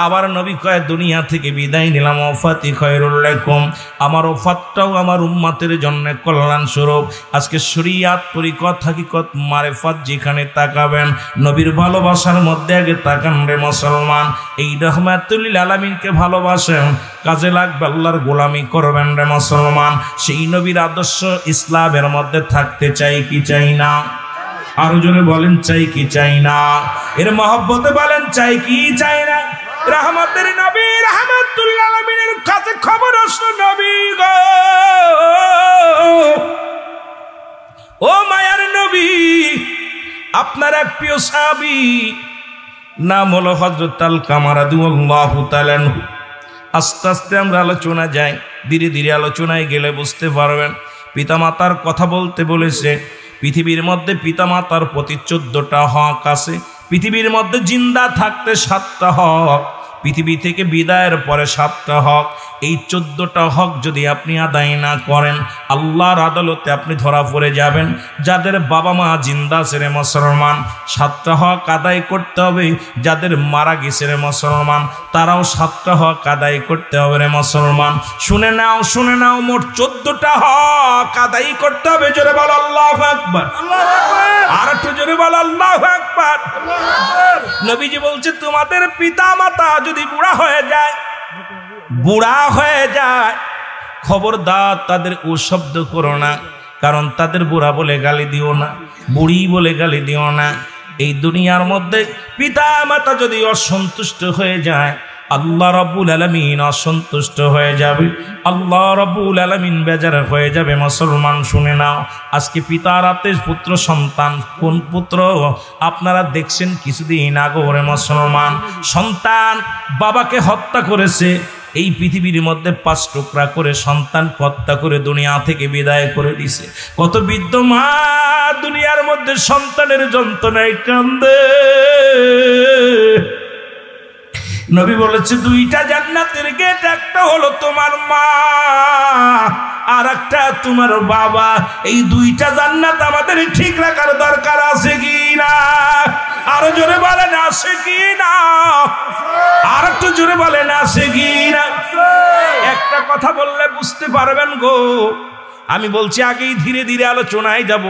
আবার নবী কয় দুনিয়া থেকে বিদায় নিলাম, ওফাতি খায়রুল লাকুম, আমার ওফাতটাও আমার উম্মতের জন্য কল্যাণ স্বরূপ। আজকে শরীয়ত তরিকত হাকিকত মারিফত যেখানে তাকাবেন, নবীর ভালোবাসার মধ্যে আগে তাকান রে মুসলমান। এই রাহমাতুল লিল আলামিনকে ভালোবাসেন, কাজে লাগবে আল্লাহর গোলামি করবেন রে মুসলমান। সেই নবীর আদর্শ ইসলামের মধ্যে থাকতে চাই কি চাই না? আরো জোরে বলেন চাই কি চাই না? এর মহব্বতে বলেন চাই কি চাই না? রহমতের নবী রাহমাতুল লিল আলামিনের কাছে খবর আসলো, নবী গো, ও মায়ার নবী, আপনার এক প্রিয় সাহাবী নাম হলো হযরত আলকামা রাদিয়াল্লাহু তাআলা আনহু। আস্তে আস্তে আমরা আলোচনা যাই, ধীরে ধীরে আলোচনায় গেলে বুঝতে পারবেন। পিতামাতার কথা বলতে বলেছে। পৃথিবীর মধ্যে পিতামাতার প্রতি 14টা হক আছে। পৃথিবীর মধ্যে জিন্দা থাকতে 7টা হক, পৃথিবী থেকে বিদায়ের পরে 7টা হক। এই 14টা হক যদি আপনি আদায় না করেন, আল্লাহর আদালতে আপনি ধরা পড়ে যাবেন। যাদের বাবা মা জিন্দা আছে রে মুসলমান, 7টা হক আদায় করতে হবে। যাদের মারা গেছে রে মুসলমান, তারাও 7টা হক আদায় করতে হবে রে মুসলমান। শুনে নাও, শুনে নাও, মোট 14টা হক আদায় করতে হবে। জোরে বলো আল্লাহু আকবার, আর একটু জোরে বলো আল্লাহু আকবার। নবীজি বলছে তোমাদের পিতা মাতা যদি বুড়া হয়ে যায়, বুড়া হয়ে যায়, খবরদার তাদের ও শব্দ করো না, কারণ তাদের বুড়া বলে গালি দিও না, বুড়ি বলে গালি দিও না। এই দুনিয়ার মধ্যে পিতা মাতা যদি অসন্তুষ্ট হয়ে যায়, আল্লাহ রাব্বুল আলামিন অসন্তুষ্ট হয়ে যাবে, আল্লাহ রাব্বুল আলামিন বেজার হয়ে যাবে। মুসলমান শুনে নাও, আজকে পিতার হাতে পুত্র সন্তান, কোন পুত্র আপনারা দেখছেন কিছুদিন আগে ওরে মুসলমান, সন্তান বাবাকে হত্যা করেছে। এই পৃথিবীর মধ্যে 5 টুকরা করে সন্তান হত্যা করে দুনিয়া থেকে বিদায় করে দিছে। কত বৃদ্ধ মা দুনিয়ার মধ্যে সন্তানের যন্ত্রণায় কান্দে। নবী বলেছে 2টা জান্নাতের গেট, একটা হলো তোমার মা আর একটা তোমার বাবা। এই 2টা জান্নাত আমাদের ঠিক রাখার দরকার আছে কি না? আরো জোরে বলেন আছে কি না? আর একটু জোরে বলেন আছে কি না? একটা কথা বললে বুঝতে পারবেন গো। আমি বলছি আগেই ধীরে ধীরে আলোচনায় যাব,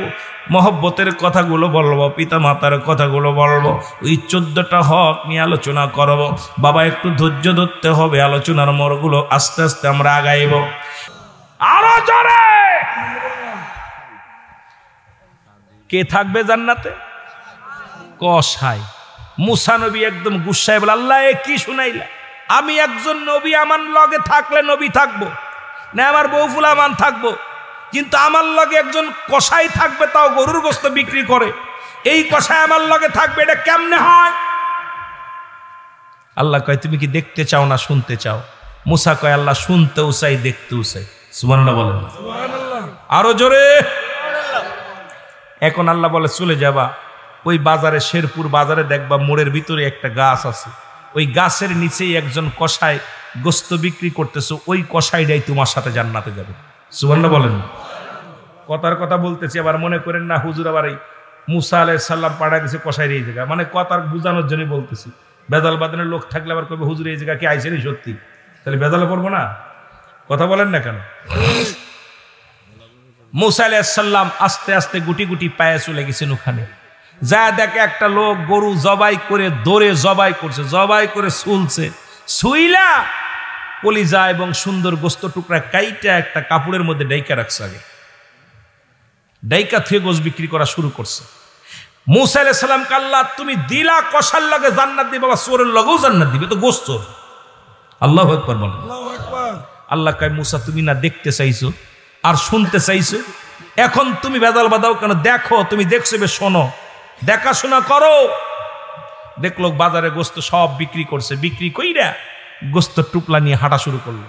মহব্বতের কথাগুলো বলবো, পিতা মাতার কথাগুলো বলবো, ওই 14টা হক নিয়ে আলোচনা করব। বাবা একটু ধৈর্য ধরতে হবে, আলোচনার মোড়গুলো আস্তে আস্তে আমরা আগাইব। আরো জোরে কে থাকবে জান্নাতে? কসাই। মুসা নবী একদম গুসায় বলে, আল্লাহ এ কি শুনাইলা? আমি একজন নবী, আমার লগে থাকলে নবী থাকবো না, আমার বউ ফুলামান থাকবো, কিন্তু আমার লগে একজন কসাই থাকবে, তাও গরুর গোশত বিক্রি করে। এই কসাই আমার লগে থাকবে, এটা কেমনে হয়? আল্লাহ কয় তুমি কি দেখতে চাও না শুনতে চাও? মুসা কয় আল্লাহ শুনতেও চাই, দেখতেও চাই। সুবহানাল্লাহ বলেন না? আরো জোরে। এখন আল্লাহ বলে চলে যাবা ওই বাজারে, শেরপুর বাজারে দেখবা মোড়ের ভিতরে একটা গাছ আছে, ওই গাছের নিচেই একজন কসাই গোশত বিক্রি করতেছে, ওই কসাইটাই তোমার সাথে জান্নাতে যাবে। সুবহানাল্লাহ বলেন না? কথার কথা বলতেছি, আবার মনে করেন না হুজুর আবার এই মুসা আলাইহিস সালাম পাঠাই দিয়েছে কসাইর এই জায়গা, মানে কথার বুঝানোর জন্য বলতেছি। বেজাল বাদনের লোক থাকলে আবার কবে হুজুর এই জায়গা কি আইসেনি সত্যি, তাহলে বেজালে পড়বো না? কথা বলেন না কেন? মুসা আলাইহিস সালাম আস্তে আস্তে গুটি গুটি পায়ে চলে গেছেন ওখানে। যা দেখে একটা লোক গরু জবাই করে দৌড়ে জবাই করছে, জবাই করে শুলছে, শুইলা কলিজা এবং সুন্দর গোস্ত টুকরা কাইটা একটা কাপড়ের মধ্যে ডাইকা রাখছে। আগে ডাইকা থুয়ে গোশ বিক্রি করা শুরু করছে। মুসা আলাইহিস সালামকে আল্লাহ তুমি দিলা কষার লগে জান্নাত দিবে, বাবা চোরের লগেও জান্নাত দিবে, তো গোশ চোর। আল্লাহু আকবার বলেন। আল্লাহ কয় মুসা তুমি না দেখতে চাইছো আর শুনতে চাইছো, এখন তুমি বেদাল বাদাও কেন? দেখো, তুমি দেখছো বে, শোনো, দেখাশোনা করো। দেখলো বাজারে গোস্ত সব বিক্রি করছে, বিক্রি কইরা গোস্ত টুকলা নিয়ে হাঁটা শুরু করলো।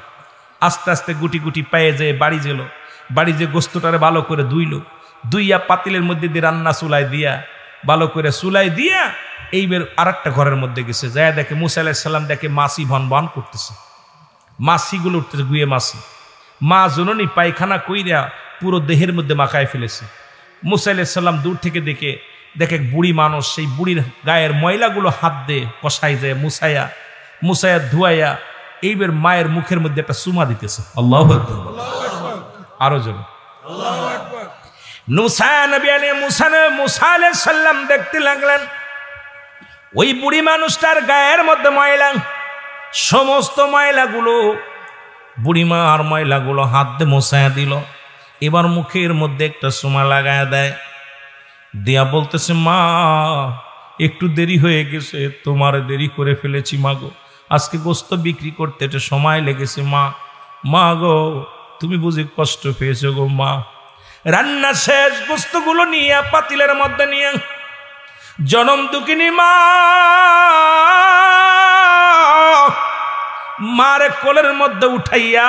আস্তে আস্তে গুটি গুটি পায়ে যেয়ে বাড়ি গেল, বাড়ি যে গোস্তটারে ভালো করে ধুইয়া পাতিলের মধ্যে দিয়ে রান্না চুলায় দিয়া, ভালো করে চুলায় দিয়া এইবার আর একটা ঘরের মধ্যে গেছে, যায় দেখে মুসা আলাইহিস সালাম দেখে মাছি ভন ভন করতেছে, মাছিগুলো উঠতেছে, গুয়ে মাছি। মা জননী পায়খানা কইরা পুরো দেহের মধ্যে মাখায় ফেলেছে। মুসা আলাইহিস সালাম দূর থেকে দেখে বুড়ি মানুষ, সেই বুড়ির গায়ের ময়লাগুলো হাত দিয়ে কষাই যায়, মুসায়া ধুয়াইয়া এইবার মায়ের মুখের মধ্যে একটা চুমা দিতেছে। আল্লাহু আকবার, আরো জন মুসা আলাইহিস সালাম দেখতে লাগলেন ওই বুড়ি মানুষটার গায়ের মধ্যে ময়লা, সমস্ত ময়লাগুলো বুড়িমা আর ময়লাগুলো হাত দিয়ে মোছায়া দিল। এবার মুখের মধ্যে একটা চুমা লাগায় দেয়, দিয়া বলতেছে মা একটু দেরি হয়ে গেছে, তোমার দেরি করে ফেলেছি মা গো, আজকে গোস্ত বিক্রি করতে একটা সময় লেগেছে মা গো তুমি বুঝি কষ্ট পেয়েছো গো মা। রান্না শেষ, গোস্তগুলো নিয়ে পাতিলের মধ্যে নিয়ে জনম দুঃখিনী মারে কোলের মধ্যে উঠাইয়া,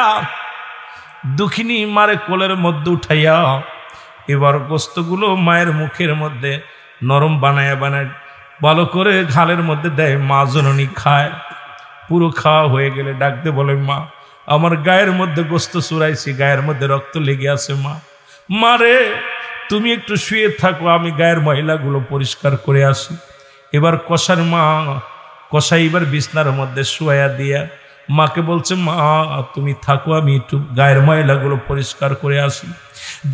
দুঃখিনী মারে কোলের মধ্যে উঠাইয়া এবার গোস্তগুলো মায়ের মুখের মধ্যে নরম বানায় ভালো করে ঘালের মধ্যে দেয়, মা জননী খায়। পুরো খাওয়া হয়ে গেলে ডাকতে বলে মা আমার গায়ের মধ্যে গোস্ত চুরাইছি, গায়ের মধ্যে রক্ত লেগে আছে মারে তুমি একটু শুয়ে থাকো, আমি গায়ের ময়লাগুলো পরিষ্কার করে আসি। এবার কষাই এবার বিছনার মধ্যে শুয়াইয়া দিয়া মাকে বলছে মা তুমি থাকো, আমি একটু গায়ের ময়লাগুলো পরিষ্কার করে আসি।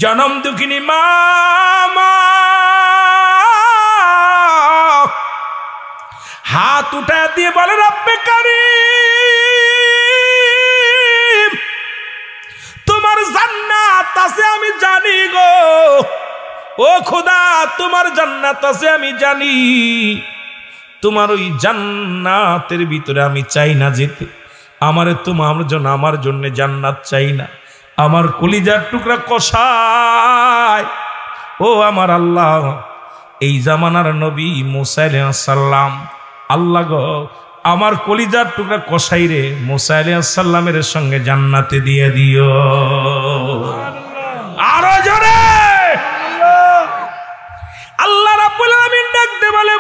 জনম দুঃখিনী মা হাত উঠা দিয়ে বলে রব্বে কারীম তোমার জান্নাত আছে আমি জানি গো, ও খোদা তোমার জান্নাত আছে আমি জানি, তোমার ওই জান্নাতের ভিতরে আমি চাই না যেতে, আমারে আমার জন্য জান্নাত চাই না, আমার কলিজার টুকরা কষায় ও আমার আল্লাহ। এই জামানার নবী মুসা আলাইহিস সালাম, আল্লাহ গো আমার কলিজার টুকরা কষাই রে মুসা আলাইহিস সালামের সঙ্গে জান্নাতে দিয়ে দিও। আরো জোরে আল্লাহ রাব্বুল আলামিন ডাকতে বলে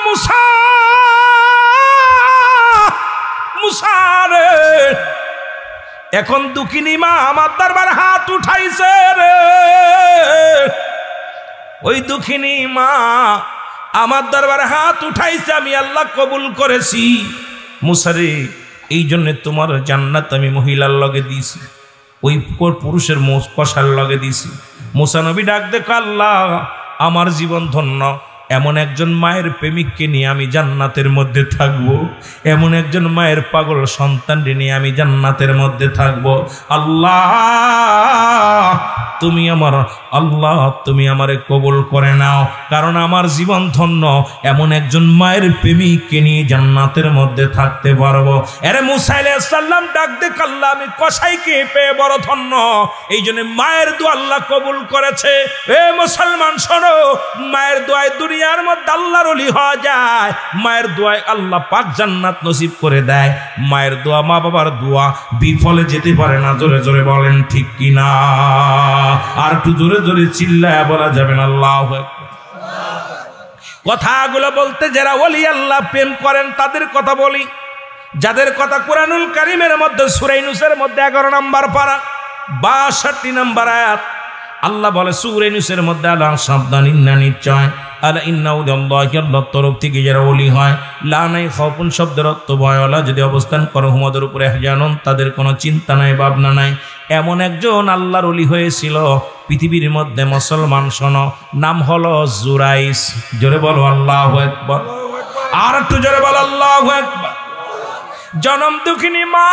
মুসা রে, এখন দুঃখিনী মা আমার দরবারে হাত উঠাইছে রে, ওই দুঃখিনী মা আমার দরবারে হাত উঠাইছে, আমি আল্লাহ কবুল করেছি। মুসা রে এই জন্য তোমার জান্নাত আমি মহিলার লগে দিয়েছি, ওই পুরুষের কষার লগে দিয়েছি। মুসা নবী ডাক দেখো আল্লাহ আমার জীবন ধন্য, এমন একজন মায়ের প্রেমিককে নিয়ে আমি জান্নাতের মধ্যে থাকব, এমন একজন মায়ের পাগল সন্তানকে নিয়ে আমি জান্নাতের মধ্যে থাকব। আল্লাহ তুমি আমারে কবুল করে নাও, কারণ আমার জীবন ধন্য, এমন একজন মায়ের প্রেমিককে নিয়ে জান্নাতের মধ্যে থাকতে পারবো। আরে মুসা আলাইহিস সালাম ডাক দেখ আল্লাহ আমি কসাইকে পেয়ে বড় ধন্য, এই জন্য মায়ের দোয়া আল্লাহ কবুল করেছে। এ মুসলমান শোনো, মায়ের দোয়ায় দুনিয়ার মধ্যে আল্লাহর ওলি হওয়া যায়, মায়ের দোয়ায় আল্লাহ পাক জান্নাত নসিব করে দেয়। মায়ের দোয়া, মা বাবার দোয়া বিফলে যেতে পারে না। জোরে জোরে বলেন ঠিক কিনা? আর একটু জোরে জোরে চিল্লায় বলা যাবেন আল্লাহু আকবার। কথাগুলো বলতে যারা ওলি আল্লাহ প্রেম করেন তাদের কথা বলি, যাদের কথা কুরআনুল কারীমের মধ্যে সূরা ইউনূসের মধ্যে 11 নম্বর পারা 62 নম্বর আয়াত আল্লাহ বলে সূরা ইউনূসের মধ্যে আল্লাহ সাবধান, ইন্না নিশ্চয় আলা ইন্না উদাল্লাহি আল্লাহর তরফ থেকে যারা ওলি হয়, লা নাই খাউফুন শব্দের অর্থ ভয়ওয়ালা, যদি অবস্থান করো হুমাদের উপরে জানুন তাদের কোনো চিন্তা নাই ভাবনা নাই। এমন একজন আল্লাহর ওলি হয়েছিল পৃথিবীর মধ্যে, মুসলমান শোনো, নাম হলো জুরাইস। জোরে বলো আল্লাহু আকবার, আর একটু জোরে বলো আল্লাহু আকবার। জনম দুঃখিনী মা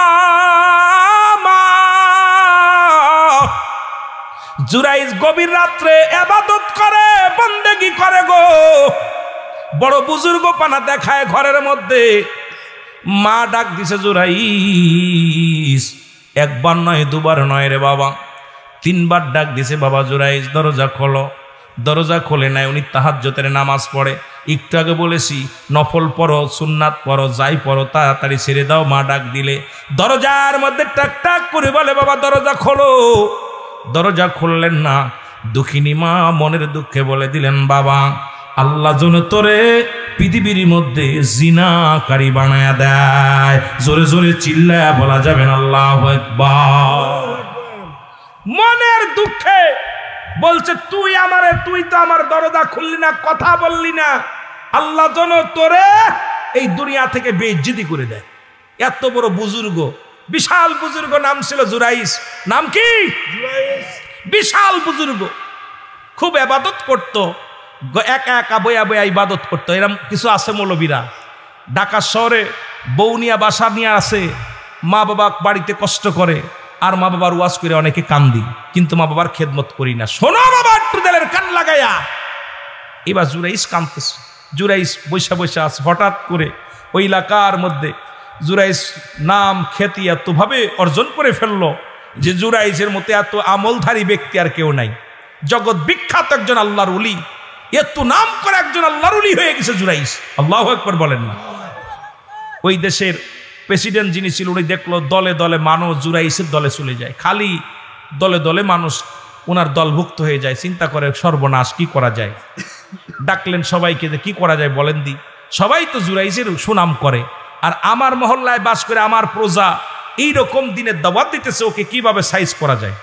জুরাইজ গভীর রাত্রে ইবাদত করে, বন্দেগী করে গো। বড় বুজুর্গ পানা দেখায় ঘরের মধ্যে। মা ডাক দিছে, জুরাইজ। একবার নয়, দুবার নয় রে বাবা, 3 বার ডাক দিছে, বাবা জুরাইজ দরজা খোলো। দরজা খোলে নাই। উনি তাহাজ্জুদের নামাজ পড়ে। একটু আগে বলেছি নফল পড়ো, সুন্নাত পড়ো, যাই পড়ো তাড়াতাড়ি ছেড়ে দাও। মা ডাক দিলে দরজার মধ্যে টাক টাক করে বলে, বাবা দরজা খোলো। দরজা খুললেন না। দুঃখিনী মা মনের দুঃখে বলে দিলেন, বাবা আল্লাহ যেন তোরে পৃথিবীর মধ্যে জিনাকারী বানায়া দেয়। জোরে জোরে চিল্লায়া বলা যাবে না আল্লাহু আকবার। মনের দুঃখে বলছে, তুই তো আমার দরজা খুললি না, কথা বললি না, আল্লাহ যেন তোরে এই দুনিয়া থেকে বেইজ্জতি করে দেয়। এত বড় বুজুর্গ, বিশাল বুজুর্গ, নাম ছিল জুরাইস। নাম কি? বিশাল বুজুর্গ, খুব ইবাদত করত, একা একা বয়া বয়া ইবাদত করতো। এরকম কিছু আছে মৌলবীরা, ঢাকা শহরে বউ নিয়া বাসা নিয়ে আসে, মা বাবা বাড়িতে কষ্ট করে, আর মা বাবার ওয়াজ করে অনেকে কান্দি, কিন্তু মা বাবার খেদমত করি না। শোনো বাবা, একটু দিলের কান লাগাইয়া। এবার জুরাইস কাঁদতেছে। জুরাইস বৈশা বৈশা আছে। হঠাৎ করে ওই এলাকার মধ্যে জুরাইস নাম খ্যাতি এতভাবে অর্জন করে ফেললো যে জুরাইসের মতো এত আমলধারী ব্যক্তি আর কেউ নাই। জগৎ বিখ্যাত একজন আল্লাহর ওলি, এত নাম করে একজন আল্লাহর ওলি হয়ে গেছে জুরাইস। আল্লাহু আকবার বলেন না। ওই দেশের প্রেসিডেন্ট যিনি ছিল, উনি দেখলো দলে দলে মানুষ জুরাইসের দলে চলে যায়, খালি দলে দলে মানুষ ওনার দলভুক্ত হয়ে যায়। চিন্তা করে সর্বনাশ, কি করা যায়। ডাকলেন সবাইকে, যে কি করা যায় বলেন দি। সবাই তো জুরাইসের সুনাম করে, আর আমার মহল্লায় বাস করে আমার প্রজা এইরকম দিনের দাওয়াত দিতেছে, ওকে কিভাবে সাইজ করা যায়।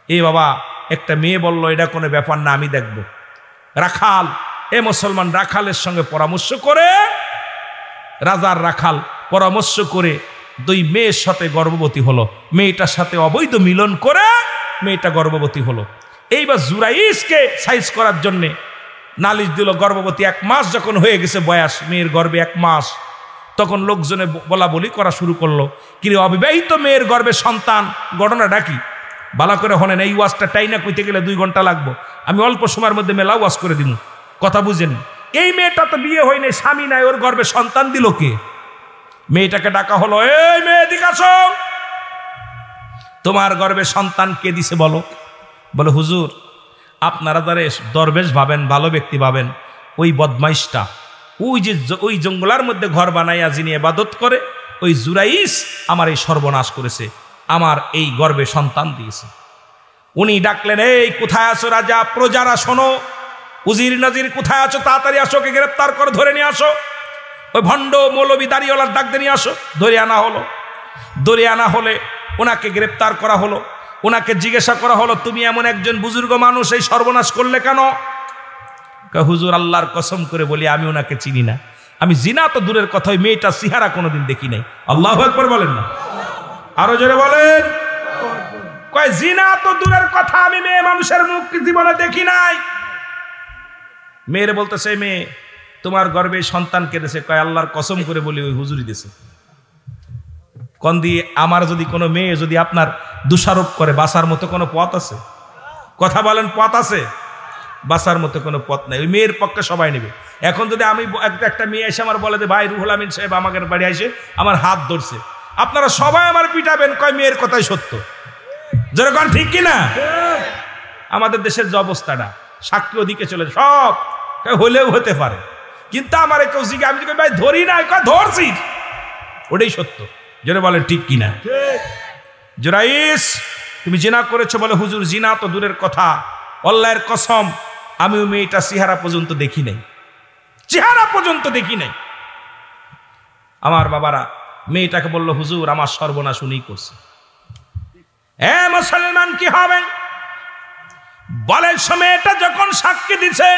এ বাবা, একটা মেয়ে বলল, এটা কোনো ব্যাপার না, আমি দেখব। রাখাল, এ মুসলমান রাখালের সঙ্গে পরামর্শ করে, রাজার রাখাল পরামর্শ করে 2 মেয়ের সাথে গর্ভবতী হলো। মেয়েটার সাথে অবৈধ মিলন করে মেয়েটা গর্ভবতী হলো। এইবার জুরাইসকে সাইজ করার জন্যে নালিশ দিল। গর্ভবতী 1 মাস যখন হয়ে গেছে বয়স, মেয়ের গর্ভে 1 মাস, তখন লোকজনে বলা বলি করা শুরু করলো, কি রে অবিবাহিত মেয়ের গর্ভে সন্তান, ঘটনাটা কি? বালা করে হলেন, এই ওয়াজটা টাইনা কইতে গেলে 2 ঘন্টা লাগবো, আমি অল্প সময়ের মধ্যে মেলা ওয়াজ করে দিব। কথা বুঝেন? এই মেয়েটা তো বিয়ে হয় নাই, স্বামী নাই, ওর গর্ভে সন্তান দিল কে? মেয়েটাকে ডাকা হলো, এই মেয়ে এদিকে আসো, তোমার গর্ভে সন্তান কে দিছে বলো। বলে, হুজুর আপনারা যারা দরবেশ ভাবেন, ভালো ব্যক্তি ভাবেন, ওই বদমাইশটা, ওই জঙ্গলার মধ্যে ঘর বানাইয়া যিনি ইবাদত করে, ওই জুরাইস আমার এই সর্বনাশ করেছে, আমার এই গর্ভে সন্তান দিয়েছে। উনি ডাকলেন, এই কোথায় আছো রাজা, প্রজারা শোনো, উজির নাজির কোথায় আছো, তাড়াতাড়ি আসো, ওকে গ্রেপ্তার করে ধরে নিয়ে আসো। ওই ভণ্ড মৌলবী দাড়িওয়ালার ডাক দিয়ে নিয়ে আসো। ধরে আনা হলো। ধরে আনা হলে ওনাকে গ্রেপ্তার করা হলো। ওনাকে জিজ্ঞাসা করা হলো, তুমি এমন একজন বুজুর্গ মানুষ, এই সর্বনাশ করলে কেন? হুজুর আল্লাহর কসম করে বলি, আমি ওনাকে চিনি না। আমি জিনা তো দূরের কথা, ওই মেয়েটা চেহারা কোনোদিন দেখি নাই। আল্লাহু আকবার বলেন না, আরো জোরে বলেন। কয় জিনা তো দূরের কথা, আমি মেয়ে মানুষের মুখ জীবনে দেখি নাই। মেয়েরে বলতেছে, মেয়ে তোমার গর্ভে সন্তান কেঁদেছে। কয় আল্লাহর কসম করে বলি, ওই হুজুরই দিছে। কোন দিয়ে আমার যদি কোনো মেয়ে যদি আপনার দোষারোপ করে, বাঁচার মতো কোনো পথ আছে? কথা বলেন, পথ আছে? বাঁচার মতো কোনো পথ নাই। ওই মেয়ের পক্ষে সবাই নেবে। এখন যদি আমি একটা মেয়ে এসে আমার বলে যে, ভাই রুহুল আমিন সাহেব আমাদের বাড়ি এসে আমার হাত ধরছে, আপনারা সবাই আমার পিটাবেন, কয় মেয়ের কথাই সত্য। যেরকম ঠিক কিনা? আমাদের দেশের যে অবস্থাটা, সাক্ষী ওদিকে চলে সব হলেও হতে পারে, কিন্তু আমার কেউ জিজ্ঞে, আমি যদি ভাই ধরি না, কয় ধরছি, ওটাই সত্য। যেটা বলেন ঠিক কিনা? জুরাইস তুমি জিনা করেছো? বলে, হুজুর জিনা তো দূরের কথা, আল্লাহর কসম আমি ওই মেয়েটা চেহারা পর্যন্ত দেখি নাই, চেহারা পর্যন্ত দেখি নাই। আমার বাবারা মেয়েটাকে বলল, হুজুর আমার সর্বনাশ উনি করছে। মুসলমান কি হবেন বলেন? মেয়েটা যখন সাক্ষী দিছে,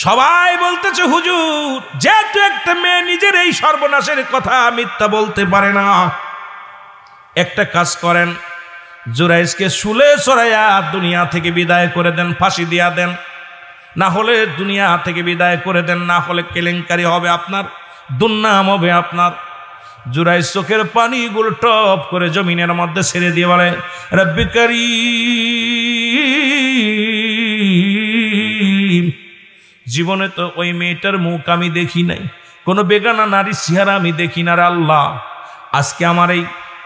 সবাই বলতেছে, হুজুর যেহেতু একটা মেয়ে নিজের এই সর্বনাশের কথা মিথ্যা বলতে পারে না, একটা কাজ করেন, জুরাইসকে শুলে চড়াইয়া দুনিয়া থেকে বিদায় করে দেন, ফাঁসি দিয়া দেন। না হলে দুনিয়া থেকে বিদায় করে দেন, না হলে কেলেঙ্কারি হবে আপনার, দুর্নাম হবে আপনার। জুরাইস চোখের পানিগুলো টপ করে জমিনের মধ্যে ছেড়ে দিয়ে বলে, রব্বি কারীম, জীবনে তো ওই মেয়েটার মুখ আমি দেখি নাই, কোনো বেগানা নারীর চেহারা আমি দেখি না রে আল্লাহ। আজকে আমার এই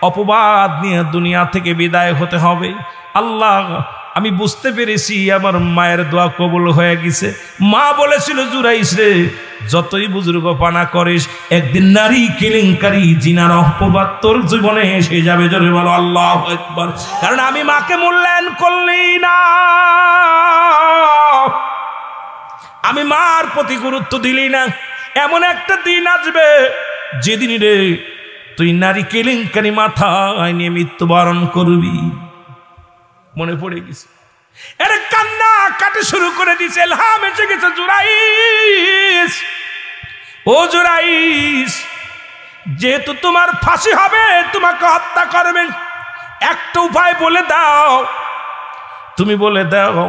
অপবাদ নিয়ে দুনিয়া থেকে বিদায় হতে হবে। আল্লাহ, আমি বুঝতে পেরেছি আমার মায়ের দোয়া কবুল হয়ে গেছে। মা বলেছিল, জুরাইস রে, যতই বুজুর্গ পানা করিস, একদিন নারী কেলেঙ্কারি জিনার অপবাদ তোর জীবনে এসে যাবে। জোরে বলো আল্লাহু আকবার। কারণ আমি মাকে মূল্যায়ন করলি না, আমি মার প্রতি গুরুত্ব দিলি না। এমন একটা দিন আসবে যেদিন রে তুই নারী কেলেঙ্কারি মাথায় নিয়ে মৃত্যুবরণ করবি। মনে পড়ে গেছে, এর কান্না কাটে শুরু করে দিছে। এলহাম এসে গেছে, জুরাইস, ও জুরাইস, যেহেতু তোমার ফাঁসি হবে, তোমাকে হত্যা করবে, একটা উপায় বলে দাও। তুমি বলে দাও,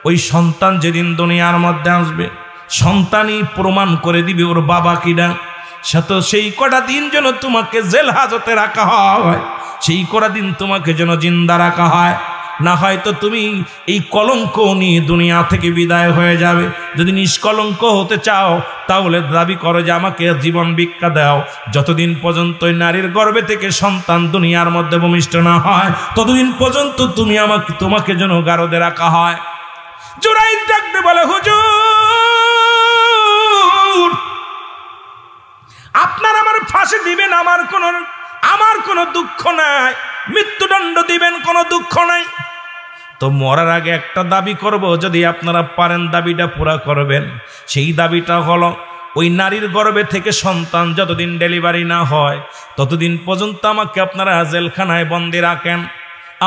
ওই সন্তান যেদিন দুনিয়ার মধ্যে আসবে, সন্তানই প্রমাণ করে দিবে ওর বাবা কিনা। সে তো সেই কটা দিন যেন তোমাকে জেল হাজতে রাখা হয়, সেই কটা দিন তোমাকে যেন জিন্দা রাখা হয়, না হয় তো তুমি এই কলঙ্ক নিয়ে দুনিয়া থেকে বিদায় হয়ে যাবে। যদি নিষ্কলঙ্ক হতে চাও তাহলে দাবি করো যে আমাকে জীবন ভিক্ষা দাও। যতদিন পর্যন্ত ওই নারীর গর্ভে থেকে সন্তান দুনিয়ার মধ্যে ভূমিষ্ঠ না হয়, ততদিন পর্যন্ত তোমাকে যেন গারদে রাখা হয়। জুরাইস ডাকতে বলে, হুজুর, আপনার আমার ফাঁসি দিবেন, আমার কোনো দুঃখ নাই, মৃত্যুদণ্ড দিবেন, কোনো দুঃখ নাই। তো মরার আগে একটা দাবি করব, যদি আপনারা পারেন দাবিটা পুরা করবেন। সেই দাবিটা হলো, ওই নারীর গর্ভে থেকে সন্তান যতদিন ডেলিভারি না হয় ততদিন পর্যন্ত আমাকে আপনারা জেলখানায় বন্দি রাখেন,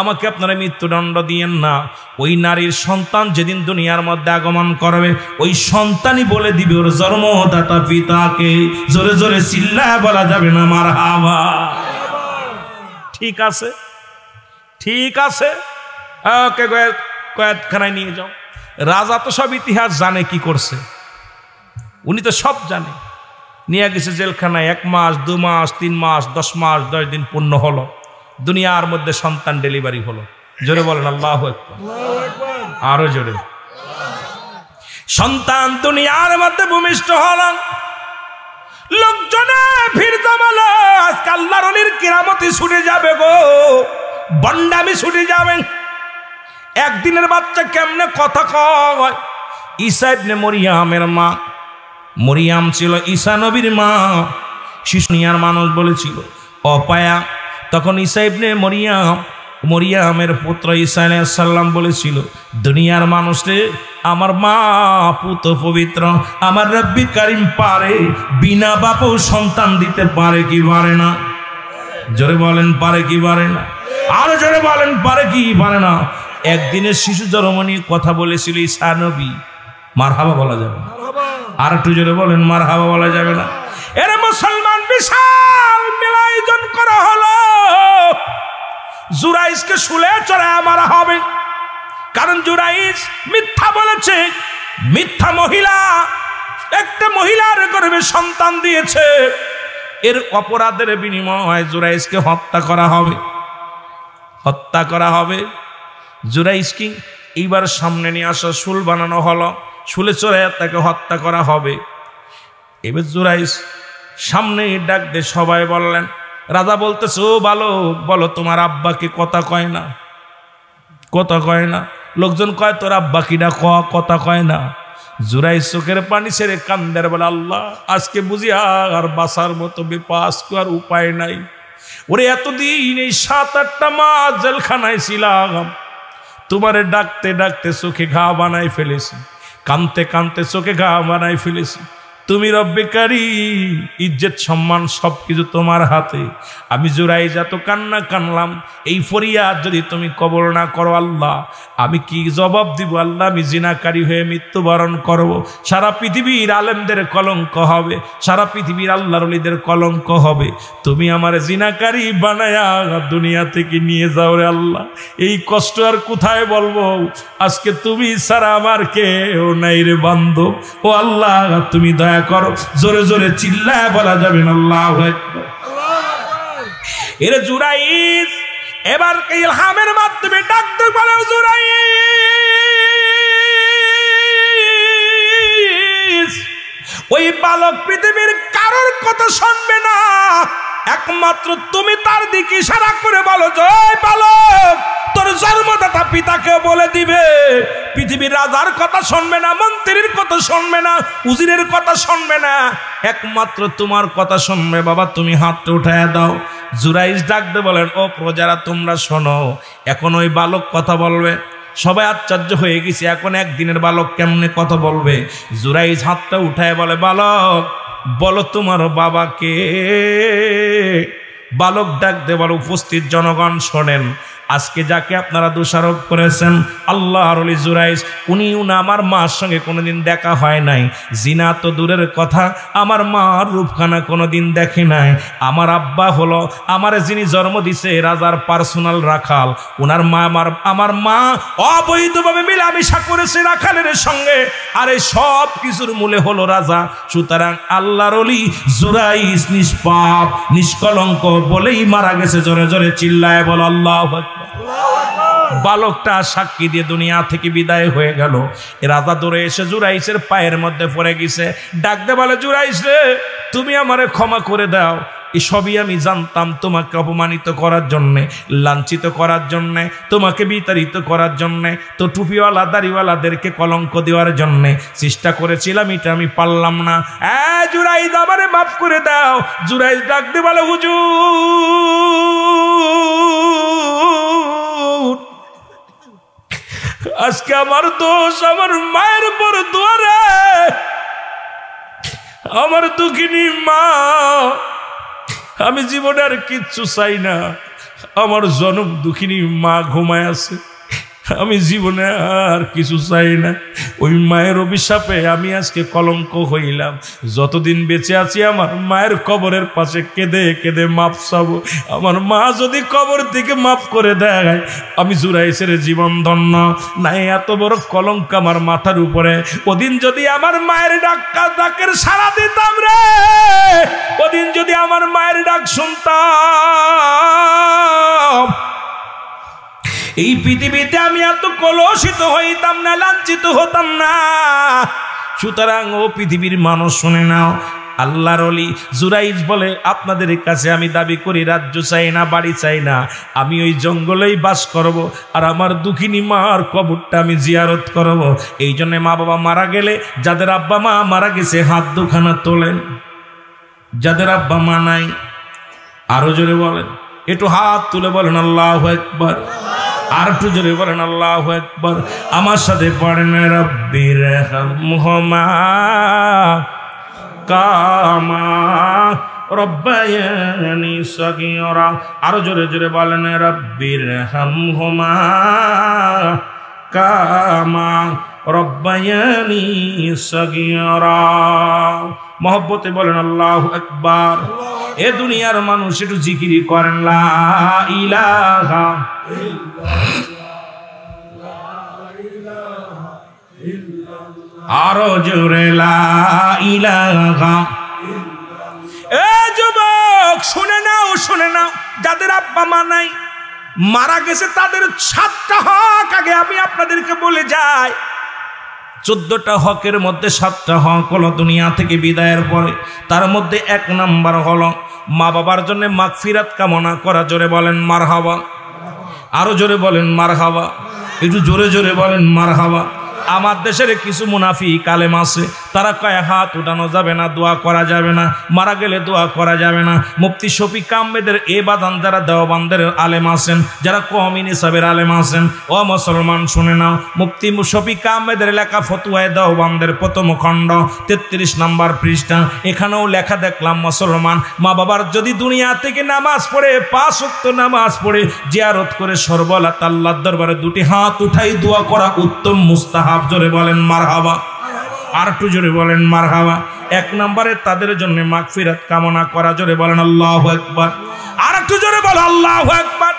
আমাকে আপনারা মৃত্যুদণ্ড দিয়েন না। ওই নারীর সন্তান যেদিন দুনিয়ার মধ্যে আগমন করবে, ওই সন্তানই বলে দিবে ওর জন্মদাতা পিতাকে। জোরে জোরে চিল্লায় বলা যাবে না মারহাবা? ঠিক আছে, ঠিক আছে, ওকে কয়েদখানায় নিয়ে যাও। রাজা তো সব ইতিহাস জানে কি করছে, উনি তো সব জানে। নিয়ে গেছে জেলখানায়। 1 মাস, 2 মাস, 3 মাস, 10 মাস, 10 দিন পূর্ণ হলো, দুনিয়ার মধ্যে সন্তান ডেলিভারি হলো। জোরে বলেন আল্লাহু আকবার, আরো জোরে। সন্তান দুনিয়ার মধ্যে ভূমিষ্ঠ হলো, লোকজনে ভিড় জমালো। আজকে আল্লাহর ওলির কিরামতি ছুটে যাবে গো, বন্ডামি ছুটে যাবে। একদিনের বাচ্চা কেমনে কথা কয়? ঈসা ইবনে মরিয়ামের মা, মরিয়াম ছিল ঈসা নবীর মা, শিশুনিয়ার মানুষ বলেছিল অপায়া। তখন ঈসা ইবনে মরিয়ামের পুত্র ঈসা আলাইহিস সালাম বলেছিল, দুনিয়ার মানুষরে, আমার মা পুত পবিত্র, আমার রব্বি কারীম পারে বিনা বাপও সন্তান দিতে পারে কি পারে না? জোরে বলেন, পারে কি পারে না? আরো জোরে বলেন, পারে কি পারে না? একদিনের শিশু জন্ম নিয়ে কথা বলেছিল ঈসা নবী, মারহাবা বলা যাবে না? আর একটু জোরে বলেন, মারহাবা বলা যাবে না? এর মুসলমান বিশাল মেলা আয়োজন করা হলো, জুরাইসকে শুলে চড়ায় মারা হবে। কারণ জুরাইস মিথ্যা বলেছে, মিথ্যা মহিলা, একটা মহিলার গর্ভে সন্তান দিয়েছে। এর অপরাধের বিনিময়ে জুরাইসকে হত্যা করা হবে, হত্যা করা হবে। জুরাইসকে এইবার সামনে নিয়ে আসা, শুল বানানো হলো, শুলে চড়ায় তাকে হত্যা করা হবে। এবার জুরাইস সামনে ডাক দিয়ে সবাই বললেন, রাজা বলতেছে, ও বালক, বলো তোমার আব্বাকে কথা কয় না, কথা কয় না। লোকজন কয়, তোর আব্বা কিনা কথা কয় না। জুরাইস চোখের পানি ছেড়ে কান্দের বলে, আল্লাহ, আজকে বুঝি আর বাঁচার মতো বিপাস আর উপায় নাই। ওরে এতদিন এই 7-8টা মাস জেলখানায় ছিলাম, তোমারে ডাকতে ডাকতে চোখে ঘা বানাই ফেলেছি, কানতে কানতে চোখে ঘা বানাই ফেলেছি। তুমি রব্বে কারীম, ইজ্জত সম্মান সবকিছু তোমার হাতে। আমি জুরাইস এত কান্না কানলাম, এই ফরিয়াদ যদি তুমি কবুল না করো আল্লাহ, আমি কি জবাব দিব আল্লাহ? আমি জিনাকারী হয়ে মৃত্যুবরণ করব। সারা পৃথিবীর আলেমদের কলঙ্ক হবে, সারা পৃথিবীর আল্লাহর ওলিদের কলঙ্ক হবে। তুমি আমার জিনাকারী বানায়া দুনিয়া থেকে নিয়ে যাও রে আল্লাহ। এই কষ্ট আর কোথায় বলবো? আজকে তুমি ছাড়া আমার কেউ নাই রে বান্ধব। ও আল্লাহ, তুমি দয়া করো। জোরে জোরে চিল্লায় বলা যাবে না আল্লাহু আকবার। এর জুরাইজ এবার ইলহামের মাধ্যমে ডাকতে বলে জুরাইজ ওই বালক পৃথিবীর কারোর কথা শুনবে না, একমাত্র তুমি তার দিকে ইশারা করে বলো যে বালক তোর জন্মদাতা পিতাকে বলে দিবে। পৃথিবীর রাজার কথা শুনবে না, মন্ত্রীর কথা শুনবে না, উজিরের কথা শুনবে না, একমাত্র তোমার কথা শুনবে। বাবা তুমি হাতটা উঠায় দাও। জুরাইজ ডাকতে বলেন ও প্রজারা তোমরা শোনো, এখন ওই বালক কথা বলবে। সবাই আশ্চর্য হয়ে গেছে, এখন একদিনের বালক কেমনে কথা বলবে? জুরাইজ হাতটা উঠায় বলে বালক বলো তোমার বাবাকে। বালক ডাকতে বলে উপস্থিত জনগণ শোনেন, আজকে যাকে আপনারা দোষারোপ করেছেন আল্লাহর ওলি জুরাইজ, উনি আমার মার সঙ্গে কোনোদিন দেখা হয় নাই। জিনা তো দূরের কথা, আমার মার রূপখানা কোনোদিন দেখে নাই। আমার আব্বা হলো আমার যিনি জন্ম দিছে রাজার পার্সোনাল রাখাল, ওনার মা আমার মা অবৈধভাবে মিলামিশা করেছে রাখালের সঙ্গে, আর এই সব কিছুর মূলে হলো রাজা। সুতরাং আল্লাহর ওলি জুরাইজ নিষ্পাপ নিষ্কলঙ্ক বলেই মারা গেছে। জোরে জোরে চিল্লায় বল আল্লাহু আকবার। বালকটা সাক্ষী দিয়ে দুনিয়া থেকে বিদায় হয়ে গেল। রাজা দৌড়ে এসে জুরাইজের পায়ের মধ্যে পড়ে গেছে, ডাকতে বলে জুরাইজ রে তুমি আমারে ক্ষমা করে দাও, এসবই আমি জানতাম তোমাকে অপমানিত করার জন্যে, লাঞ্ছিত করার জন্যে, তোমাকে বিতাড়িত করার জন্যে, তো টুপিওয়ালা দাড়িওয়ালাদেরকে কলঙ্ক দেওয়ার জন্যে চেষ্টা করেছিলাম, এটা আমি পারলাম না। জুরাইজ আমারে মাফ করে দাও। জুরাইজ ডাকতে বলে হুজুর আজকে আমার দোষ আমার মায়ের উপর দুয়ারে, আমার দুঃখিনী মা, আমি জীবনে আর কিচ্ছু চাই না, আমার জনম দুঃখিনী মা ঘুমায় আছে, আমি জীবনে আর কিছু চাই না। ওই মায়ের অভিশাপে আমি আজকে কলঙ্ক হইলাম। যতদিন বেঁচে আছি আমার মায়ের কবরের পাশে কেঁদে কেঁদে মাপ চাবো। আমার মা যদি কবর থেকে মাফ করে দেয় আমি জুরাইজের জীবন ধন্য। নাই এত বড় কলঙ্ক আমার মাথার উপরে। ওদিন যদি আমার মায়ের ডাকের সাড়া দিতাম রে, ওদিন যদি আমার মায়ের ডাক শুনতাম, এই পৃথিবীতে আমি এত কলুষিত হইতাম না, লাঞ্ছিত হতাম না। সুতরাং ও পৃথিবীর মানুষ শুনে নাও, আল্লাহর ওলি জুরাইজ বলে আপনাদের কাছে আমি দাবি করি রাজ্য চাই না, বাড়ি চাই না, আমি ওই জঙ্গলেই বাস করব, আর আমার দুঃখিনী মার কবরটা আমি জিয়ারত করব। এই জন্যে মা বাবা মারা গেলে, যাদের আব্বা মা মারা গেছে হাত দুখানা তোলেন, যাদের আব্বা মা নাই আরো জোরে বলেন, একটু হাত তুলে বলেন আল্লাহু আকবার। আর একটু জোরে বলেন আল্লাহু আকবার। আমার সাথে পড়েন রব্বির হামহুমা কামা রব্বায়ানি সগীরা। আরো জোরে জোরে বলেন রব্বির হামহুমা কামা রব্বায়ানি সগীরা। মহব্বতে বলেন আল্লাহু আকবার। এ দুনিয়ার মানুষ একটু জিকিরি করেন লা ইলাহা আরো জোরে লা ইলাহা। এ যুবক শুনে নাও, শুনে নাও, যাদের আব্বা মা নাই মারা গেছে তাদের 7টা হক আগে আমি আপনাদেরকে বলে যাই। 14টা হকের মধ্যে 7টা হক হলো দুনিয়া থেকে বিদায়ের পরে। তার মধ্যে 1 নাম্বার হলো মা বাবার জন্য মাগফিরাত কামনা করা। জোরে বলেন মারহাবা। আরো জোরে বলেন মারহাবা। একটু জোরে জোরে বলেন মারহাবা। আমার দেশের কিছু মুনাফিক আলেম আছে, তারা কয় হাত উঠানো যাবে না, দোয়া করা যাবে না, মারা গেলে দোয়া করা যাবে না। মুফতি শফিক আহমেদের এ বাদান যারা দেওবন্দের আলেম আছেন, যারা কওমি নিসাবের আলেম আছেন, ও মুসলমান শুনে নাও, মুফতি শফিক আহমেদের লেখা ফতোয়ায়ে দেওবন্দের প্রথম খণ্ড 33 নম্বর পৃষ্ঠা, এখানেও লেখা দেখলাম মুসলমান মা বাবার যদি দুনিয়া থেকে নামাজ পড়ে 5 ওয়াক্ত নামাজ পড়ে জিয়ারত করে সর্বলাত আল্লাহর দরবারে 2টি হাত উঠাই দোয়া করা উত্তম মুস্তাহাব। জোরে বলেন মারহাবা। আর একটু জোরে বলেন মারহাবা। 1 নম্বরে তাদের জন্য মাগফিরাত কামনা করা। জোরে বলেন আল্লাহু আকবার। আর একটু জোরে বলেন আল্লাহু আকবার।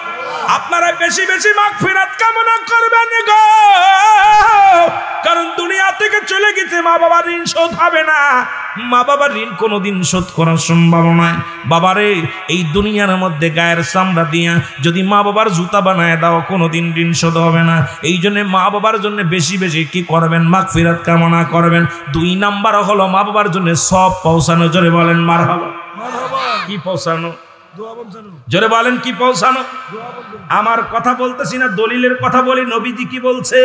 আপনারা বেশি বেশি মাগফিরাত কামনা করবেন গো, কারণ দুনিয়া থেকে চলে গেছে, মা বাবার ঋণ শোধ হবে না। মা বাবার ঋণ কোনোদিন শোধ করা সম্ভব নয়। বাবারে এই দুনিয়ার মধ্যে গায়ের চামড়া দিয়া যদি মা বাবার জুতা বানায় দাও কোনোদিন ঋণ শোধ হবে না। এই জন্য মা বাবার জন্য বেশি বেশি কি করবেন? মাগফিরাত কামনা করবেন। 2 নাম্বার হলো মা বাবার জন্য সব পৌঁছানো। জোরে বলেন মারহাবা। কি পৌঁছানো? জোরে বলেন কি পৌঁছানো? আমার কথা বলতেছি না, দলিলের কথা বলি। নবীজি কি বলছে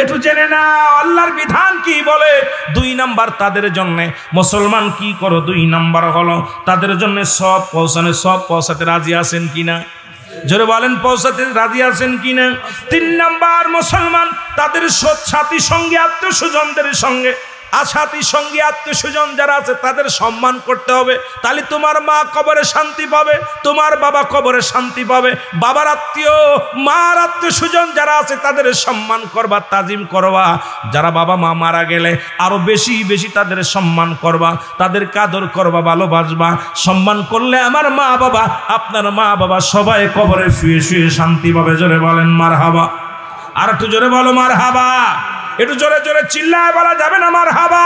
একটু জেনে না, আল্লাহর বিধান কি বলে। 2 নাম্বার তাদের জন্য মুসলমান কি করো, 2 নাম্বার হলো তাদের জন্য সব পৌঁছানো। সব পৌঁছাতে রাজি আছেন কিনা? জোরে বলেন পৌঁছাতে রাজি আছেন কিনা? 3 নাম্বার মুসলমান তাদের সাথী সঙ্গে আত্মীয় স্বজনদের সঙ্গে সাথী সঙ্গী আত্মীয় স্বজন যারা আছে তাদের সম্মান করতে হবে। তাহলে তোমার মা কবরে শান্তি পাবে, তোমার বাবা কবরে শান্তি পাবে। বাবার আত্মীয় মার আত্মীয় স্বজন যারা আছে তাদের সম্মান করবা, তাজিম করবা। যারা বাবা মা মারা গেলে আরো বেশি বেশি তাদের সম্মান করবা, তাদের কাদর করবা, ভালোবাসবা। সম্মান করলে আমার মা বাবা, আপনার মা বাবা সবাই কবরে শুয়ে শুয়ে শান্তি পাবে। জোরে বলেন মারহাবা। আর একটু জোরে বলো মারহাবা। একটু জোরে জোরে চিল্লায় বলা যাবে না মারহাবা।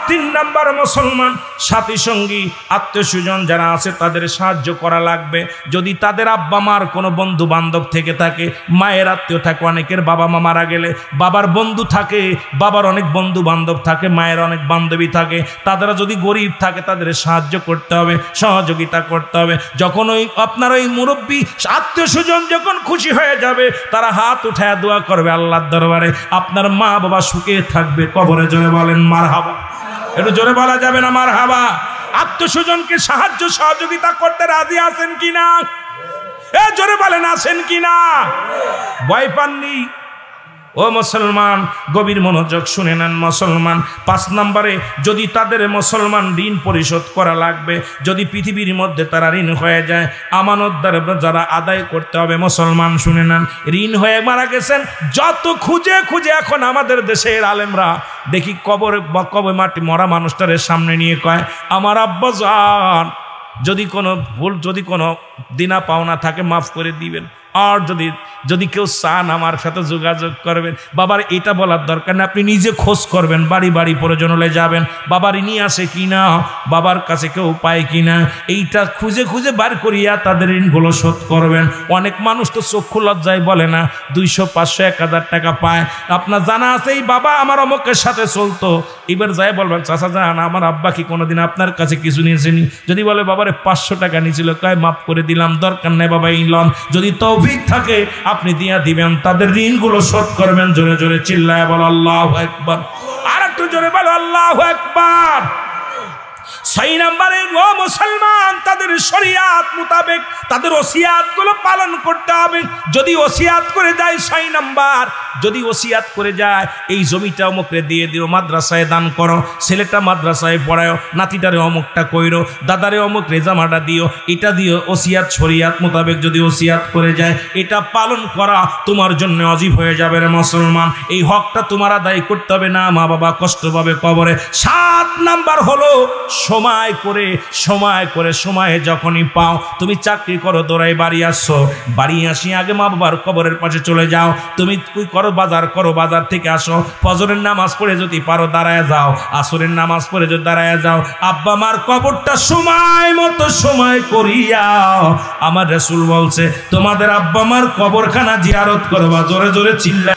3 নাম্বার মুসলমান সাথী সঙ্গী আত্মীয় স্বজন যারা আছে তাদের সাহায্য করা লাগবে। যদি তাদের আব্বা মার কোনো বন্ধু বান্ধব থেকে থাকে, মায়ের আত্মীয় থাকে, অনেকের বাবা মা মারা গেলে বাবার বন্ধু থাকে, বাবার অনেক বন্ধু বান্ধব থাকে, মায়ের অনেক বান্ধবী থাকে, তারা যদি গরিব থাকে তাদের সাহায্য করতে হবে, সহযোগিতা করতে হবে। যখন ওই আপনার ওই মুরব্বী আত্মীয় স্বজন যখন খুশি হয়ে যাবে তারা হাত উঠায় দোয়া করবে আল্লাহর দরবারে, আপনার মা বাবা সুখে থাকবে কবরে। জোরে বলেন মারহাবা। একটু জোরে বলা যাবে না মারহাবা। আত্মীয় স্বজনকে সাহায্য সহযোগিতা করতে রাজি আছেন কিনা? জোরে বলেন আছেন কিনা? ভয় পাননি? ও মুসলমান গভীর মনোযোগ শুনে নেন মুসলমান। 5 নম্বরে যদি তাদের মুসলমান ঋণ পরিশোধ করা লাগবে, যদি পৃথিবীর মধ্যে তারা ঋণ হয়ে যায়, আমানতদার যারা আদায় করতে হবে মুসলমান শুনে নেন। ঋণ হয়ে মারা গেছেন যত খুঁজে খুঁজে এখন আমাদের দেশের আলেমরা দেখি কবর মাটি মরা মানুষটারে সামনে নিয়ে কয় আমার আব্বা জান যদি কোনো ভুল যদি কোনো দিনা পাওনা থাকে মাফ করে দিবেন, আর যদি কেউ চান আমার সাথে যোগাযোগ করবেন। বাবার এটা বলার দরকার না, আপনি নিজে খোঁজ করবেন, বাড়ি বাড়ি প্রয়োজন হলে যাবেন, বাবার ঋণী আছে কিনা, বাবার কাছে কেউ পায় কিনা, এইটা খুঁজে খুঁজে বার করিয়া তাদের ঋণগুলো শোধ করবেন। অনেক মানুষ তো চক্ষু লজ্জায় বলে না 200, 500, 1000 টাকা পায়। আপনার জানা আছে এই বাবা আমার অমুকের সাথে চলতো, এবার যাই বলবেন চাচা জান আমার আব্বা কি কোনোদিন আপনার কাছে কিছু নিয়েছেনি? যদি বলে বাবারে 500 টাকা নিয়েছিল, কয় মাফ করে দিলাম, দরকার নেই বাবা এই লন। যদি তৌফিক থাকে আপনি দিয়া দিবেন, তাদের ঋণগুলো শোধ করবেন। জোরে জোরে চিল্লায় বলো আল্লাহু আকবার। আর একটু জোরে বলো আল্লাহু আকবার। 6 নম্বরে ও মুসলমান তাদের শরিয়াত মোতাবেক তাদের ওসিয়াত গুলো পালন করতে হবে। যদি ওসিয়াত করে যায় 6 নাম্বার, যদি ওসিয়াত করে যায় এই জমিটা অমুকরে দিয়ে দিও, মাদ্রাসায় দান করো, ছেলেটা মাদ্রাসায় পড়াও, নাতিটারে অমুকটা কইরো, দাদারে অমুক রেজামাটা দিও, এটা দিও। ওসিয়াত শরিয়াত মোতাবেক যদি ওসিয়াত করে যায় এটা পালন করা তোমার জন্য ওয়াজিব হয়ে যাবে রে মুসলমান। এই হকটা তোমার আদায় করতে হবে, না মা বাবা কষ্ট পাবে কবরে। 7 নাম্বার হলো সময় করে সময়ে যখনই পাও, তুমি চাকরি করো দৌড়াই বাড়ি আসছো, বাড়ি আসি আগে মা বাবার কবরের পাশে চলে যাও। তুমি কি করো? বাজার করো, বাজার থেকে আসো, ফজরের নামাজ পড়ে যদি পারো দাঁড়ায় যাও, আসরের নামাজ পড়ে যদি দাঁড়ায় যাও, আব্বা মার কবরটা সময় মতো সময় করিয়া। আমার রাসূল বলছে তোমাদের আব্বা মার কবরখানা জিয়ারত করবা। জোরে জোরে চিল্লা।